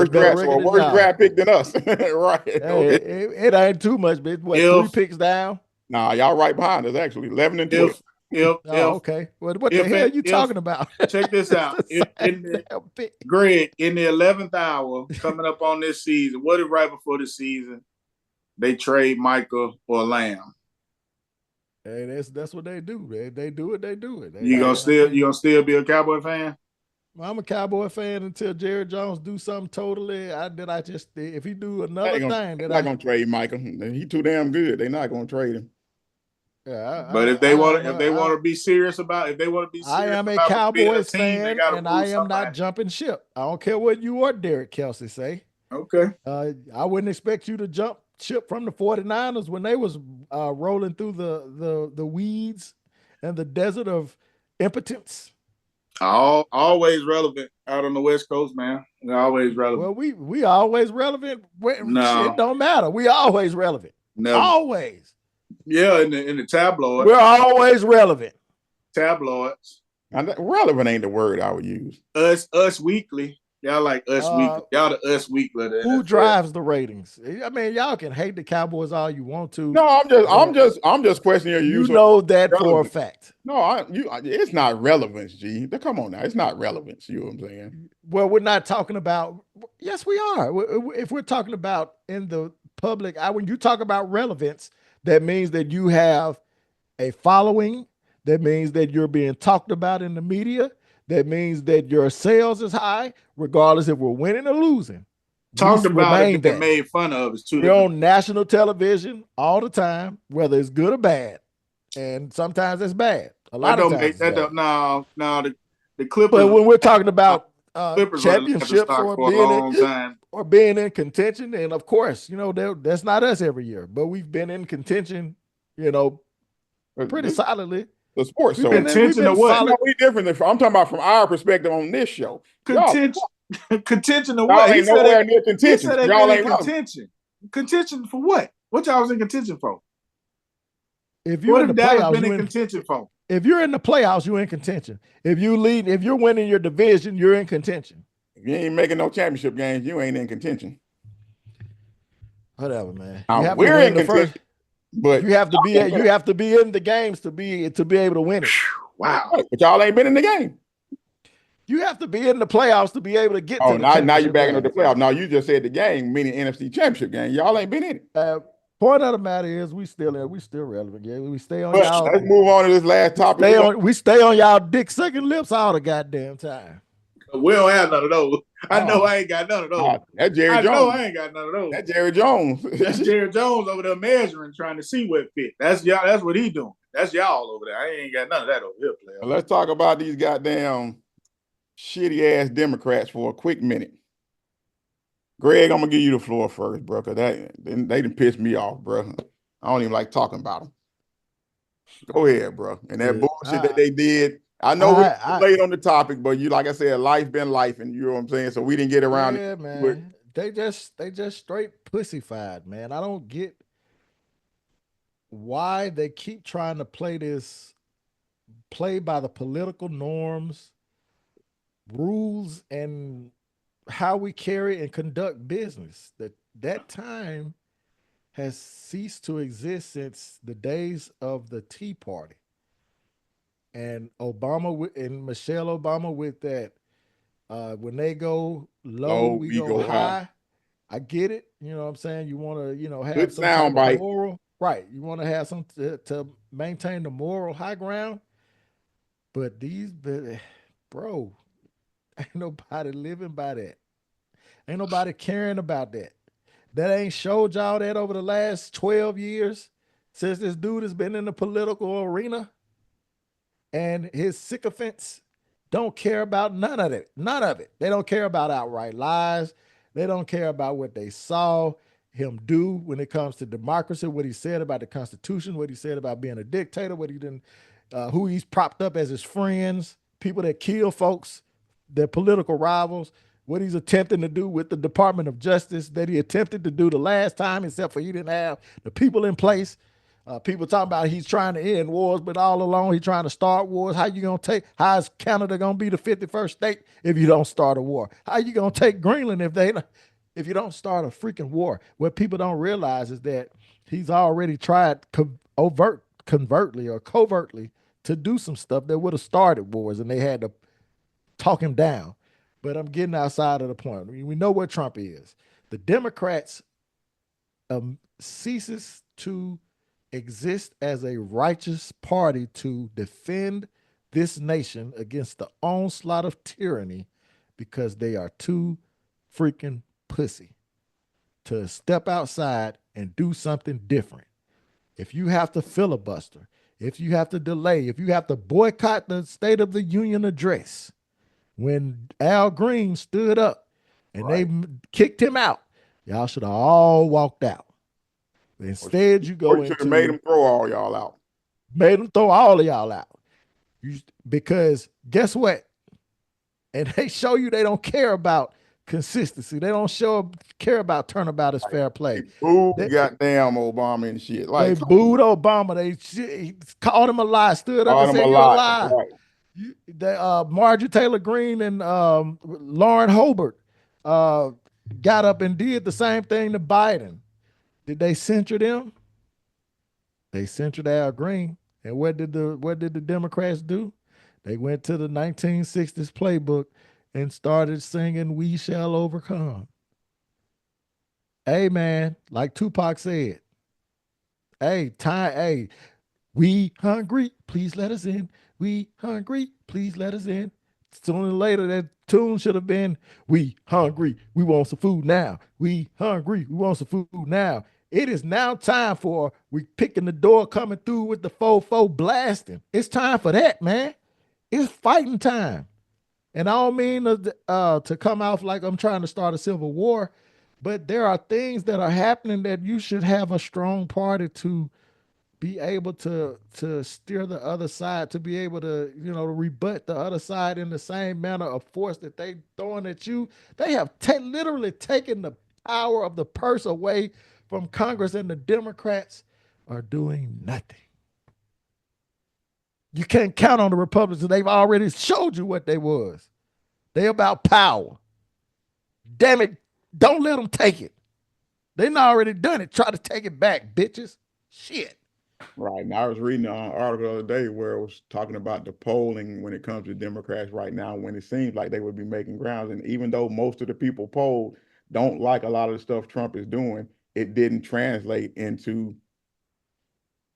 worse draft pick than us. Right. Hey, it ain't too much, bitch. What, 3 picks down? Nah, y'all right behind us, actually. 11 and 12. Okay. What the hell are you talking about? Check this out. Greg, in the 11th hour, coming up on this season, what if right before the season they trade Michael or Lamb? Hey, that's what they do. They do it. You gonna still be a Cowboy fan? I'm a Cowboy fan until Jerry Jones do something totally. If he do another thing, they're not gonna trade Michael. He too damn good. They're not gonna trade him. Yeah, but if they want to be serious about, I am a Cowboys fan, and I am not jumping ship. I don't care what you or Derek Kelsey say. Okay. I wouldn't expect you to jump ship from the 49ers when they was rolling through the weeds and the desert of impotence. Always relevant out on the West Coast, man. We're always relevant. Well, we always relevant. No. Shit don't matter. We always relevant. Never. Always. Yeah, in the tabloids. We're always relevant. Tabloids. Relevant ain't the word I would use. Us Weekly. Y'all like Us Weekly. Y'all the Us Weekly. Who drives the ratings? I mean, y'all can hate the Cowboys all you want to. No, I'm just questioning your use. You know that for a fact. No, it's not relevance, G. Come on now, it's not relevance. You know what I'm saying? Well, we're not talking about. Yes, we are. If we're talking about in the public, when you talk about relevance, that means that you have a following. That means that you're being talked about in the media. That means that your sales is high, regardless if we're winning or losing. Talked about it, get made fun of. It's too. We're on national television all the time, whether it's good or bad, and sometimes it's bad. A lot of times. No, the Clippers. But when we're talking about championships or being in contention, and of course, that's not us every year, but we've been in contention, pretty solidly. The sports. So contention of what? We different than I'm talking about from our perspective on this show. Contention of what? He said near contention. Y'all ain't contention. Contention for what? What y'all was in contention for? If you're in the playoffs, been in contention for? If you're in the playoffs, you're in contention. If you're winning your division, you're in contention. If you ain't making no championship games, you ain't in contention. Whatever, man. We're in contention. But you have to be in the games to be able to win it. Wow. But y'all ain't been in the game. You have to be in the playoffs to be able to get to the now you're backing up the playoffs. Now you just said the game, meaning NFC championship game. Y'all ain't been in it. Point of the matter is we still relevant. Yeah, we stay on y'all. Let's move on to this last topic. We stay on y'all dick sucking lips all the goddamn time. We don't have none of those. I know I ain't got none of those. That's Jerry Jones. I know I ain't got none of those. That's Jerry Jones. That's Jerry Jones over there measuring, trying to see what fit. That's y'all. That's what he doing. That's y'all over there. I ain't got none of that over here, player. Well, let's talk about these goddamn shitty ass Democrats for a quick minute. Greg, I'm gonna give you the floor first, bro, because they done pissed me off, bro. I don't even like talking about them. Go ahead, bro. And that bullshit that they did. I know we're late on the topic, but like I said, life been life, and you know what I'm saying. So we didn't get around. Yeah, man. They just straight pussified, man. I don't get why they keep trying to play by the political norms, rules, and how we carry and conduct business. That time has ceased to exist since the days of the Tea Party. And Obama and Michelle Obama with that, when they go low, we go high. I get it. You know what I'm saying? You want to, have good some type bite. of moral, right? You want to have some to maintain the moral high ground. But bro, ain't nobody living by that. Ain't nobody caring about that. That ain't showed y'all that over the last 12 years since this dude has been in the political arena. And his sycophants don't care about none of it. None of it. They don't care about outright lies. They don't care about what they saw him do when it comes to democracy, what he said about the Constitution, what he said about being a dictator, what he didn't, who he's propped up as his friends, people that kill folks, their political rivals, what he's attempting to do with the Department of Justice that he attempted to do the last time, except for he didn't have the people in place. People talking about he's trying to end wars, but all along he's trying to start wars. How you gonna take? How is Canada gonna be the 51st state if you don't start a war? How you gonna take Greenland if you don't start a freaking war? What people don't realize is that he's already tried covertly or covertly to do some stuff that would have started wars, and they had to talk him down. But I'm getting outside of the point. We know what Trump is. The Democrats ceases to exist as a righteous party to defend this nation against the onslaught of tyranny because they are too freaking pussy to step outside and do something different. If you have to filibuster, if you have to delay, if you have to boycott the State of the Union address, when Al Green stood up and Right. they kicked him out, y'all should have all walked out. Instead, you Or go you should have made into them throw all y'all out. made them throw all of y'all out. Because guess what? And they show you they don't care about consistency. They don't care about turnabout as fair play. Boo, They, goddamn Obama and shit. they Like, booed Obama. He called him a lie, stood up called and him a said, "You're a lot. lie." Right. Marjorie Taylor Greene and Lauren Hobart got up and did the same thing to Biden. Did they censure them? They censored Al Green. And what did the Democrats do? They went to the 1960s playbook and started singing "We Shall Overcome." Hey man, like Tupac said, hey, we hungry, please let us in. We hungry, please let us in. Sooner or later, that tune should have been, "We hungry, we want some food now. We hungry, we want some food now." It is now time for we picking the door coming through with the fofo blasting. It's time for that, man. It's fighting time. And I don't mean to come off like I'm trying to start a civil war, but there are things that are happening that you should have a strong party to be able to steer the other side, to be able to rebut the other side in the same manner of force that they throwing at you. They have literally taken the power of the purse away from Congress, and the Democrats are doing nothing. You can't count on the Republicans. They've already showed you what they was. They about power. Damn it, don't let them take it. They have already done it. Try to take it back, bitches. Shit. Right. And I was reading an article the other day where it was talking about the polling when it comes to Democrats right now, when it seems like they would be making grounds. And even though most of the people polled don't like a lot of the stuff Trump is doing, it didn't translate into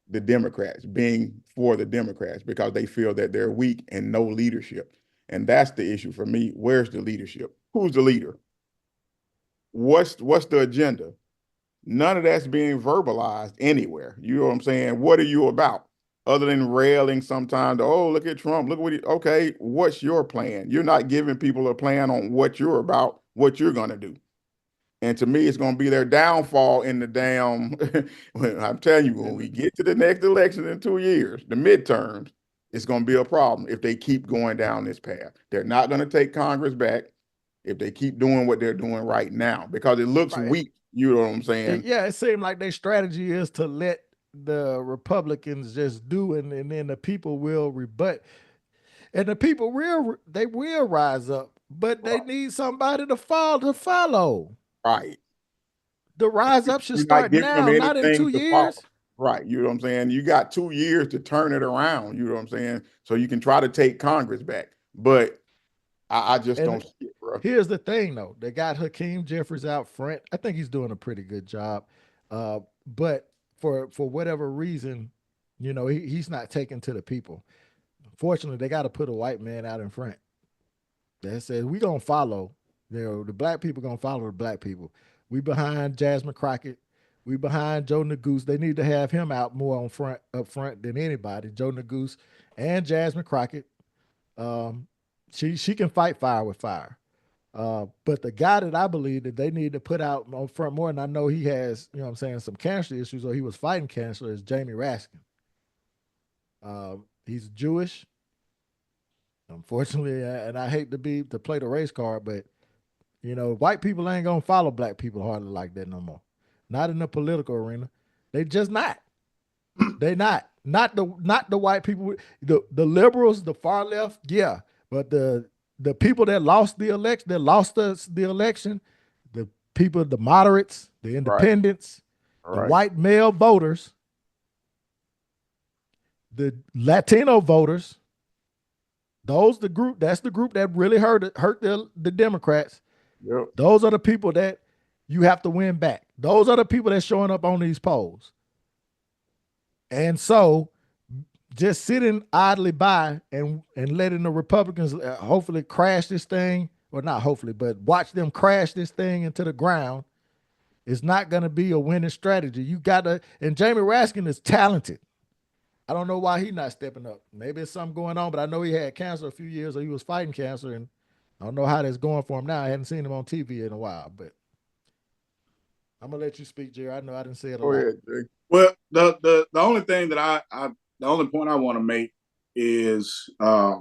the Democrats being for the Democrats because they feel that they're weak and no leadership. And that's the issue for me. Where's the leadership? Who's the leader? What's the agenda? None of that's being verbalized anywhere. You know what I'm saying? What are you about? Other than railing sometimes, oh, look at Trump, look what he, okay, what's your plan? You're not giving people a plan on what you're about, what you're going to do. And to me, it's going to be their downfall in the damn. I'm telling you, when we get to the next election in 2 years, the midterms, it's going to be a problem if they keep going down this path. They're not going to take Congress back if they keep doing what they're doing right now because it looks Right. weak. You know what I'm saying? Yeah, it seemed like their strategy is to let the Republicans just do it, and then the people will rebut. And the people will rise up, but they Right. need somebody to follow. Right. The rise up should You're not start giving them now, not in anything two to follow. years. Right. You know what I'm saying? You got 2 years to turn it around. You know what I'm saying? So you can try to take Congress back. But I just And don't see it, bro. here's the thing, though. They got Hakeem Jeffries out front. I think he's doing a pretty good job. But for whatever reason, he's not taken to the people. Fortunately, they got to put a white man out in front that says we gonna follow. The black people gonna follow the black people. We behind Jasmine Crockett. We behind Joe Naguse. They need to have him out more up front than anybody. Joe Naguse and Jasmine Crockett. Um, she can fight fire with fire. But the guy that I believe that they need to put out on front more, and I know he has, you know what I'm saying, some cancer issues, or he was fighting cancer, is Jamie Raskin. He's Jewish, unfortunately, and I hate to play the race card, but white people ain't gonna follow black people hardly like that no more. Not in the political arena. They just not. They not. Not the white people. The liberals, the far left, yeah. But the people that lost the election, that lost us the election, the people, the moderates, the Right. independents, the Right. white male voters, the Latino voters, that's the group that really hurt the Democrats. Yep. Those are the people that you have to win back. Those are the people that's showing up on these polls. And so just sitting idly by and letting the Republicans hopefully crash this thing, or not hopefully, but watch them crash this thing into the ground is not going to be a winning strategy. You got to, and Jamie Raskin is talented. I don't know why he's not stepping up. Maybe it's something going on, but I know he had cancer a few years, or he was fighting cancer, and I don't know how that's going for him now. I hadn't seen him on TV in a while, but I'm gonna let you speak, Jerry. I know I didn't say it a Go lot. ahead, Jay. Well, the only thing that the only point I want to make is I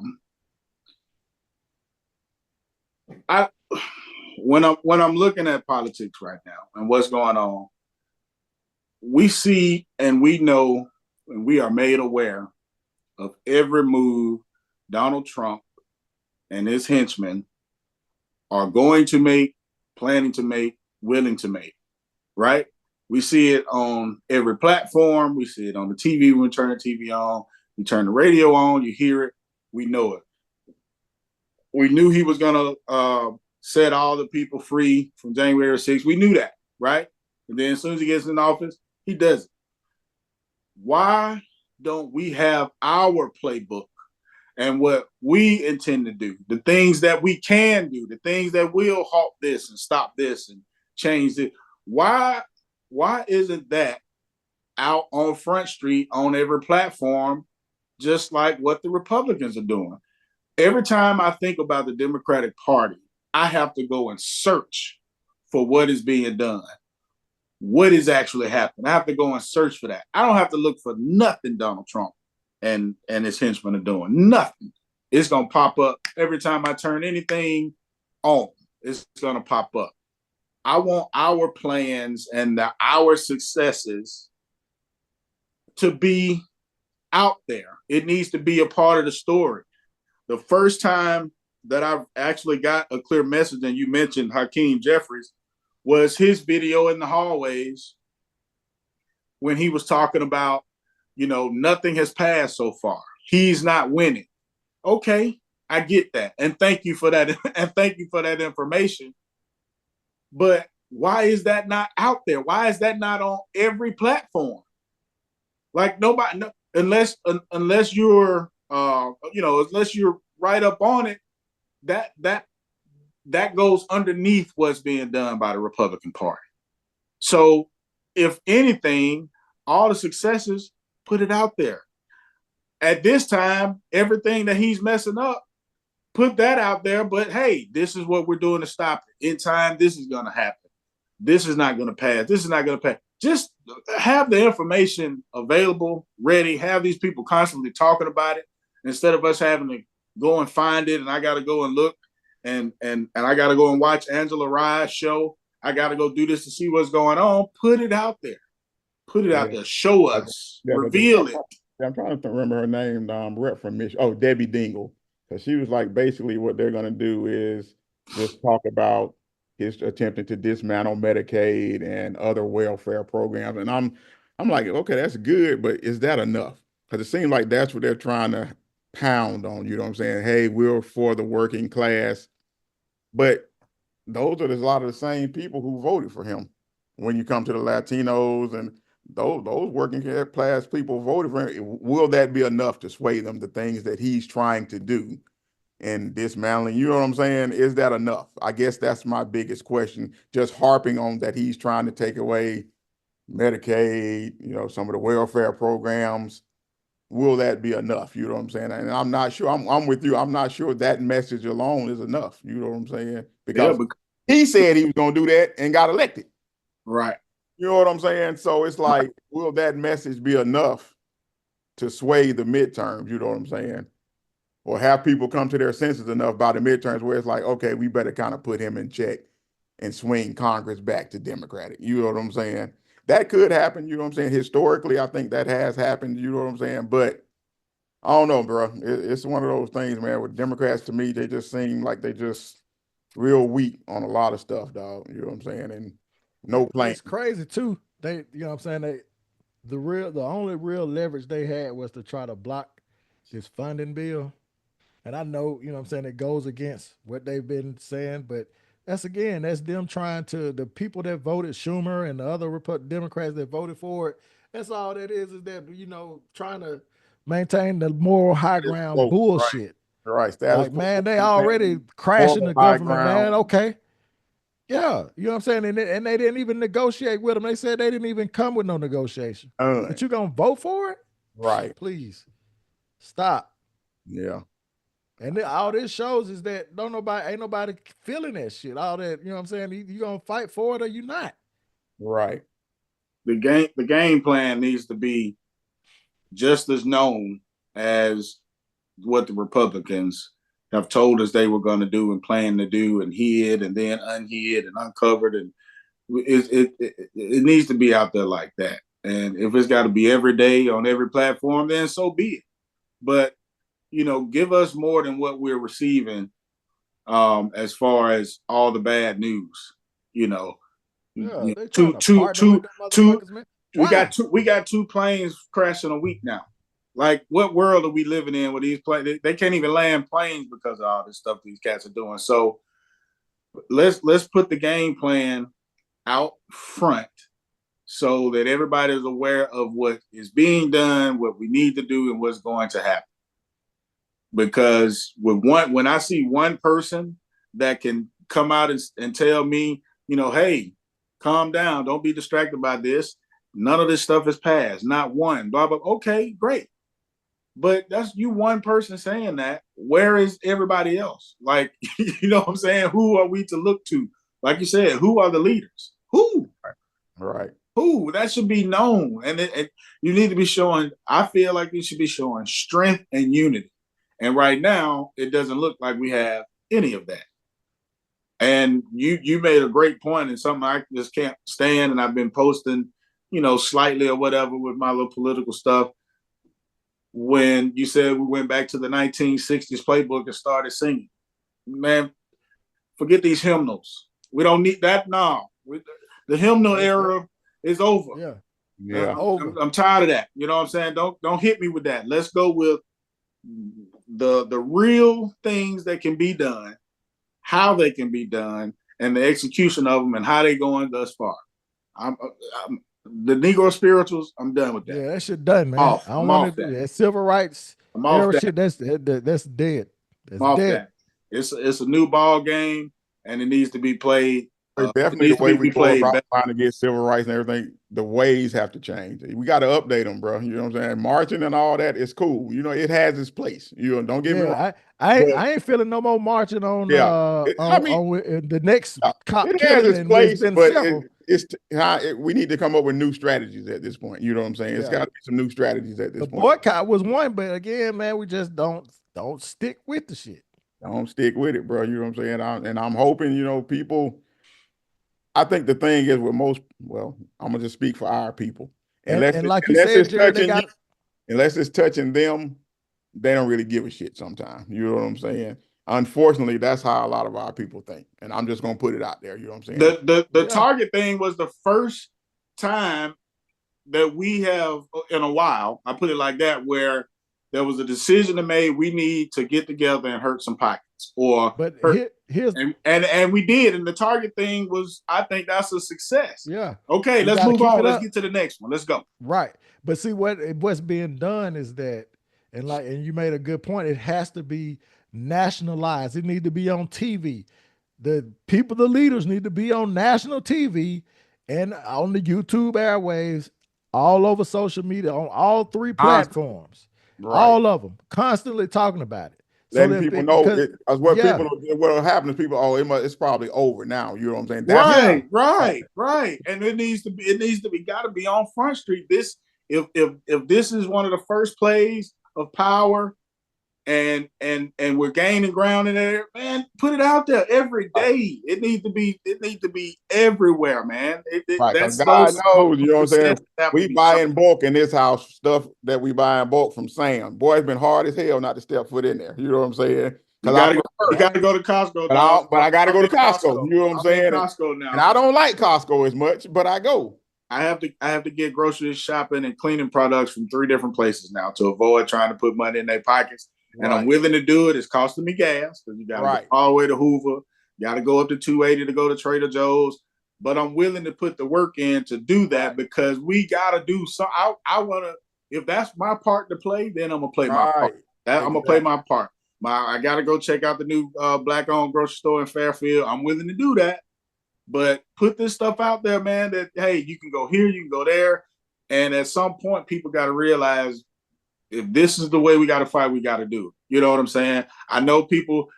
when I'm looking at politics right now and what's going on, we see and we know and we are made aware of every move Donald Trump and his henchmen are going to make, planning to make, willing to make, right? We see it on every platform. We see it on the TV when we turn the TV on. You turn the radio on, you hear it. We know it. We knew he was going to set all the people free from January 6th. We knew that, right? And then as soon as he gets in office, he does it. Why don't we have our playbook and what we intend to do, the things that we can do, the things that will halt this and stop this and change it? Why isn't that out on Front Street on every platform, just like what the Republicans are doing? Every time I think about the Democratic Party, I have to go and search for what is being done, what is actually happening. I have to go and search for that. I don't have to look for nothing Donald Trump and his henchmen are doing. Nothing. It's going to pop up every time I turn anything on. It's going to pop up. I want our plans and our successes to be out there. It needs to be a part of the story. The first time that I actually got a clear message, and you mentioned Hakeem Jeffries, was his video in the hallways when he was talking about, nothing has passed so far. He's not winning. Okay, I get that. And thank you for that. And thank you for that information. But why is that not out there? Why is that not on every platform? Like nobody, unless you're, unless you're right up on it, that goes underneath what's being done by the Republican Party. So, if anything, all the successes, put it out there. At this time, everything that he's messing up, put that out there. But hey, this is what we're doing to stop it. In time, this is going to happen. This is not going to pass. This is not going to pass. Just have the information available, ready. Have these people constantly talking about it instead of us having to go and find it. And I got to go and look and I got to go and watch Angela Rye's show. I got to go do this to see what's going on. Put it out there. Put it out there. Show us. Reveal it. I'm trying to remember her name. Rep from Michigan. Oh, Debbie Dingle. Because she was like, basically what they're going to do is just talk about his attempting to dismantle Medicaid and other welfare programs. And I'm like, okay, that's good, but is that enough? Because it seems like that's what they're trying to pound on. You know what I'm saying? Hey, we're for the working class. But those are a lot of the same people who voted for him. When you come to the Latinos and those working class people voted for him, will that be enough to sway them, the things that he's trying to do and dismantling? You know what I'm saying? Is that enough? I guess that's my biggest question. Just harping on that he's trying to take away Medicaid, some of the welfare programs. Will that be enough? You know what I'm saying? And I'm not sure. I'm with you. I'm not sure that message alone is enough. You know what I'm saying? Because he said he was going to do that and got elected. Right. You know what I'm saying? So it's like, will that message be enough to sway the midterms? You know what I'm saying? Or have people come to their senses enough by the midterms where it's like, okay, we better kind of put him in check and swing Congress back to Democratic. You know what I'm saying? That could happen. You know what I'm saying? Historically, I think that has happened. You know what I'm saying? But I don't know, bro. It's one of those things, man. With Democrats, to me, they just seem like they just real weak on a lot of stuff, dog. You know what I'm saying? And no plan. It's crazy too. They, you know what I'm saying? The only real leverage they had was to try to block this funding bill. And I know, you know what I'm saying, it goes against what they've been saying, but that's them trying to, the people that voted Schumer and the other Democrats that voted for it, that's all that is that, trying to maintain the moral high ground bullshit. Right. Like, man, they already crashing the government, man. Okay. Yeah. You know what I'm saying? And they didn't even negotiate with them. They said they didn't even come with no negotiation. But you going to vote for it? Right. Please. Stop. Yeah. And all this shows is that ain't nobody feeling that shit. All that, you know what I'm saying? You gonna fight for it or you not. Right. The game plan needs to be just as known as what the Republicans have told us they were going to do and plan to do and hid and then unhid and uncovered. And it needs to be out there like that. And if it's got to be every day on every platform, then so be it. But, give us more than what we're receiving as far as all the bad news. Yeah, they trying to partner with them motherfuckers, man. We got two planes crashing a week now. Like, what world are we living in with these planes? They can't even land planes because of all this stuff these cats are doing. So let's put the game plan out front so that everybody is aware of what is being done, what we need to do, and what's going to happen. Because when I see one person that can come out and tell me, hey, calm down, don't be distracted by this. None of this stuff is passed. Not one. Blah, blah. Okay, great. But that's you one person saying that. Where is everybody else? Like, you know what I'm saying? Who are we to look to? Like you said, who are the leaders? Who? Right. Who? That should be known. And you need to be showing, I feel like we should be showing strength and unity. And right now, it doesn't look like we have any of that. And you made a great point and something I just can't stand. And I've been posting, slightly or whatever with my little political stuff. When you said we went back to the 1960s playbook and started singing, man, forget these hymnals. We don't need that now. The hymnal era is over. Yeah. I'm tired of that. You know what I'm saying? Don't hit me with that. Let's go with the real things that can be done, how they can be done, and the execution of them and how they going thus far. I'm the Negro spirituals, I'm done with that. Yeah, that shit done, man. I don't want to do that. Civil rights era shit, that's dead. That's dead. That. It's a new ball game, and it needs to be played. Definitely the way we go about trying to get civil rights and everything, the ways have to change. We got to update them, bro. You know what I'm saying? Marching and all that is cool. It has its place. Don't get me wrong. I ain't feeling no more marching on the next cop killing. It has its place, but we need to come up with new strategies at this point. You know what I'm saying? It's got to be some new strategies at this point. The boycott was one, but again, man, we just don't stick with the shit. Don't stick with it, bro. You know what I'm saying? I'm hoping, people. I think the thing is with most, I'm gonna just speak for our people. Unless it's touching them, they don't really give a shit sometimes. You know what I'm saying? Unfortunately, that's how a lot of our people think. And I'm just gonna put it out there. You know what I'm saying? The Target thing was the first time that we have in a while, I put it like that, where there was a decision to make, we need to get together and hurt some pockets. And we did, and the Target thing was, I think that's a success. Yeah. Okay, let's move on. Let's get to the next one. Let's go. Right. But see what's being done is that, and you made a good point, it has to be nationalized. It need to be on TV. The leaders need to be on national TV and on the YouTube airwaves, all over social media, on all 3 Constantly. platforms, Right. all of them, constantly talking about it. So Letting that people know because that's what yeah, people what'll happen is people, it's probably over now. You know what I'm saying? That's yeah, Right. And it needs to be gotta be on Front Street. This if this is one of the first plays of power and we're gaining ground in there, man, put it out there every day. It needs to be everywhere, man. right. Because That's God those small knows, you know what I'm saying? successes have to We be buy celebrated. in bulk in this house stuff that we buy in bulk from Sam. Boy, it's been hard as hell not to step foot in there. You know what I'm saying? Because I You prefer, gotta go to Costco, but dog. I got to I'm go to in Costco. Costco. You know what I'm I'm in saying? Costco And now. I don't like Costco as much, but I go. I have to get grocery shopping and cleaning products from 3 different places now to avoid trying to put money in their pockets. And I'm Right. willing to do it. It's costing me gas because you got to go Right. all the way to Hoover. Got to go up to 280 to go to Trader Joe's. But I'm willing to put the work in to do that Right. because we got to do so. I want to. If that's my part to play, then I'm gonna play my part. Right. I'm gonna play Exactly. my part. I got to go check out the new black-owned grocery store in Fairfield. I'm willing to do that. But put this stuff out there, man, that, hey, you can go here, you can go there. And at some point, people got to realize if this is the way we got to fight, we got to do it. You know what I'm saying? I know people,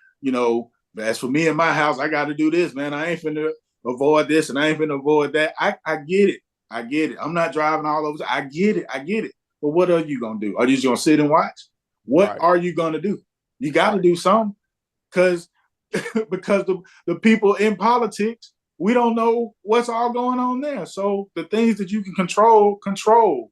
as for me in my house, I got to do this, man. I ain't finna avoid this and I ain't finna avoid that. I get it. I get it. I'm not driving all over. I get it. I get it. But what are you going to do? Are you just going to sit and watch? What Right. are you going to do? You got to Right. do something because the people in politics, we don't know what's all going on there. So the things that you can control,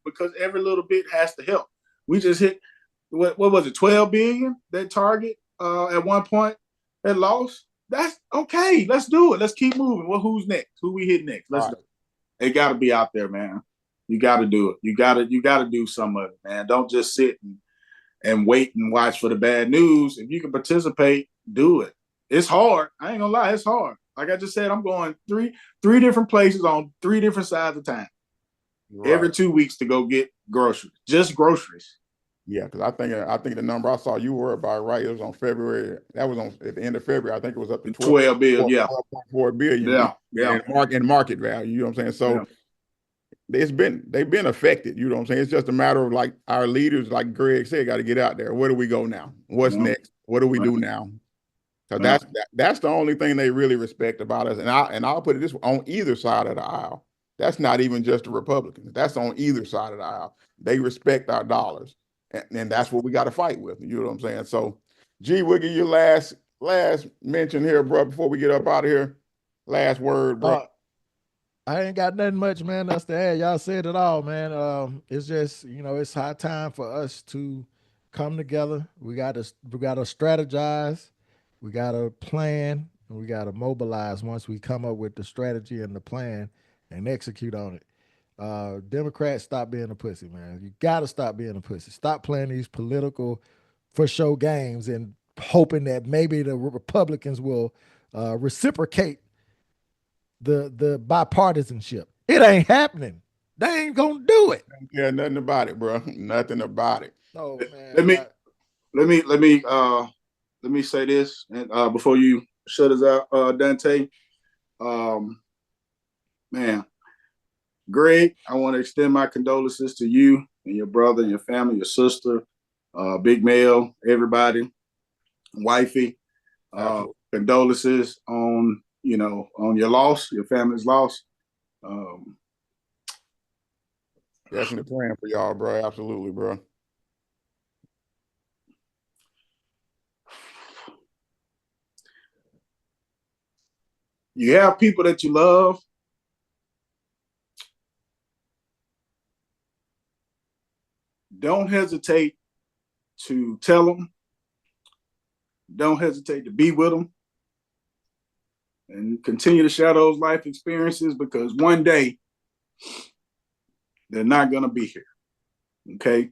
because every little bit has to help. We just hit what was it, 12 billion that Target at one point had lost. That's okay. Let's do it. Let's keep moving. Well, who's next? Who we hit next? Let's do it. It got to be out there, man. You got to do it. You got to do some of it, man. Don't just sit and wait and watch for the bad news. If you can participate, do it. It's hard. I ain't gonna lie, it's hard. Like I just said, I'm going three different places on 3 different sides of town every Right. 2 weeks to go get groceries, just groceries. Yeah, because I think the number I saw you were about right. It was on February. That was on at the end of February. I think it was up to 12 bills, yeah, 12.4 billion yeah. in market value. You know what I'm saying? So Yeah. they've been affected. You know what I'm saying? It's just a matter of like our leaders, like Greg said, got to get out there. Where do we go now? What's Yeah. next? What do we do now? Because that's the only thing they really respect about us. And I'll put it this way, on either side of the aisle. That's not even just the Republicans. That's on either side of the aisle. They respect our dollars. And that's what we got to fight with. You know what I'm saying? So, G, we'll give you last mention here, bro, before we get up out of here. Last word, bro. I ain't got nothing much, man. That's the ad. Y'all said it all, man. It's just, it's high time for us to come together. We gotta strategize. We gotta plan. And we gotta mobilize once we come up with the strategy and the plan and execute on it. Democrats, stop being a pussy, man. You gotta stop being a pussy. Stop playing these political for show games and hoping that maybe the Republicans will reciprocate the bipartisanship. It ain't happening. They ain't gonna do it. Yeah, nothing about it, bro. Nothing about it. Oh man, Let me let me let me let me say this and before you shut us out, Dante. Man, Greg, I want to extend my condolences to you and your brother, your family, your sister, Big Mel, everybody, wifey. Condolences on on your loss, your family's loss. Um, Definitely praying for y'all, bro. Absolutely, bro. you have people that you love. Don't hesitate to tell them. Don't hesitate to be with them and continue to share those life experiences because one day they're not going to be here. Okay.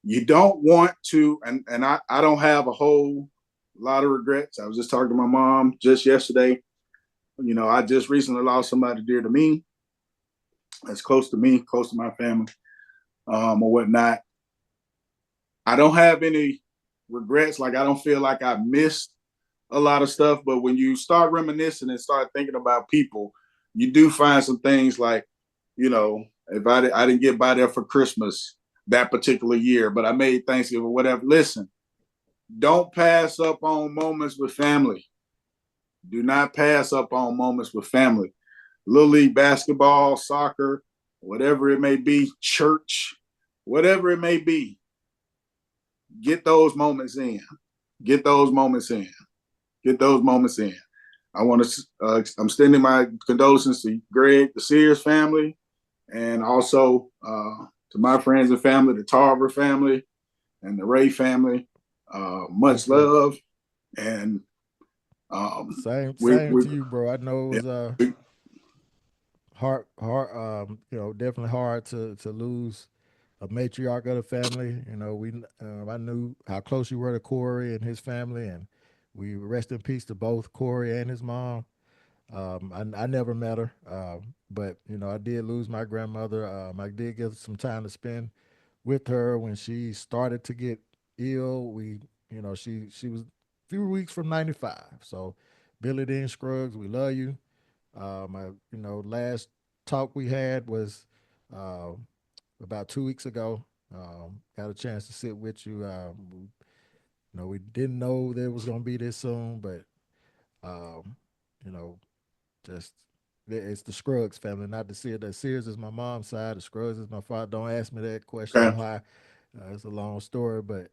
You don't want to, and I don't have a whole lot of regrets. I was just talking to my mom just yesterday. I just recently lost somebody dear to me, that's close to me, close to my family, or whatnot. I don't have any regrets. Like I don't feel like I missed a lot of stuff, but when you start reminiscing and start thinking about people, you do find some things like, you know, if I didn't get by there for Christmas that particular year, but I made Thanksgiving or whatever. Listen, don't pass up on moments with family. Do not pass up on moments with family. Little league basketball, soccer, whatever it may be, church, whatever it may be. Get those moments in. Get those moments in. Get those moments in. I want to. I'm extending my condolences to Greg, the Sears family, and also to my friends and family, the Tarver family, and the Ray family. Much love, and same to you, bro. I know it was yeah, hard, definitely hard to lose a matriarch of the family. You know, I knew how close you were to Corey and his family, and we rest in peace to both Corey and his mom. I never met her, but I did lose my grandmother. I did get some time to spend with her when she started to get ill. She was a few weeks from 95. So, Billy Dean Scruggs, we love you. Last talk we had was uh, about 2 weeks ago. Got a chance to sit with you. We didn't know that it was going to be this soon, but um, you know, just it's the Scruggs family, not the Sears. The Sears is my mom's side. The Scruggs is my father. Don't ask me that question okay. why. It's a long story, but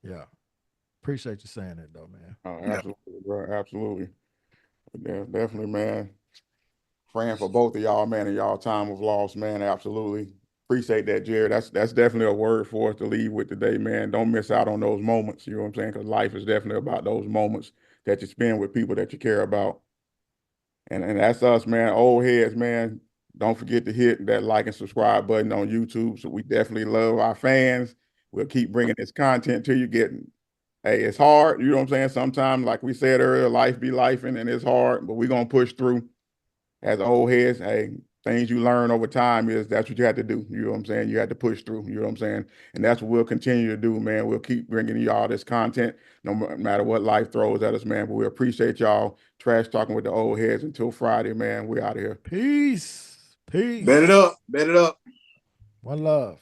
yeah, appreciate you saying it though, man. Oh, Yeah. absolutely, bro. Absolutely. Definitely, man. Praying for both of y'all, man, and y'all time of loss, man. Absolutely. Appreciate that, Jared. That's definitely a word for us to leave with today, man. Don't miss out on those moments. You know what I'm saying? Because life is definitely about those moments that you spend with people that you care about. And that's us, man. Old heads, man. Don't forget to hit that like and subscribe button on YouTube. So we definitely love our fans. We'll keep bringing this content to you. Hey, it's hard. You know what I'm saying? Sometimes, like we said earlier, life be life and it's hard, but we're going to push through as old heads. Hey, things you learn over time is that's what you have to do. You know what I'm saying? You have to push through. You know what I'm saying? And that's what we'll continue to do, man. We'll keep bringing y'all this content no matter what life throws at us, man. But we appreciate y'all trash talking with the old heads until Friday, man. We out of here. Peace. Bet it Peace. up. Bet it up. One love.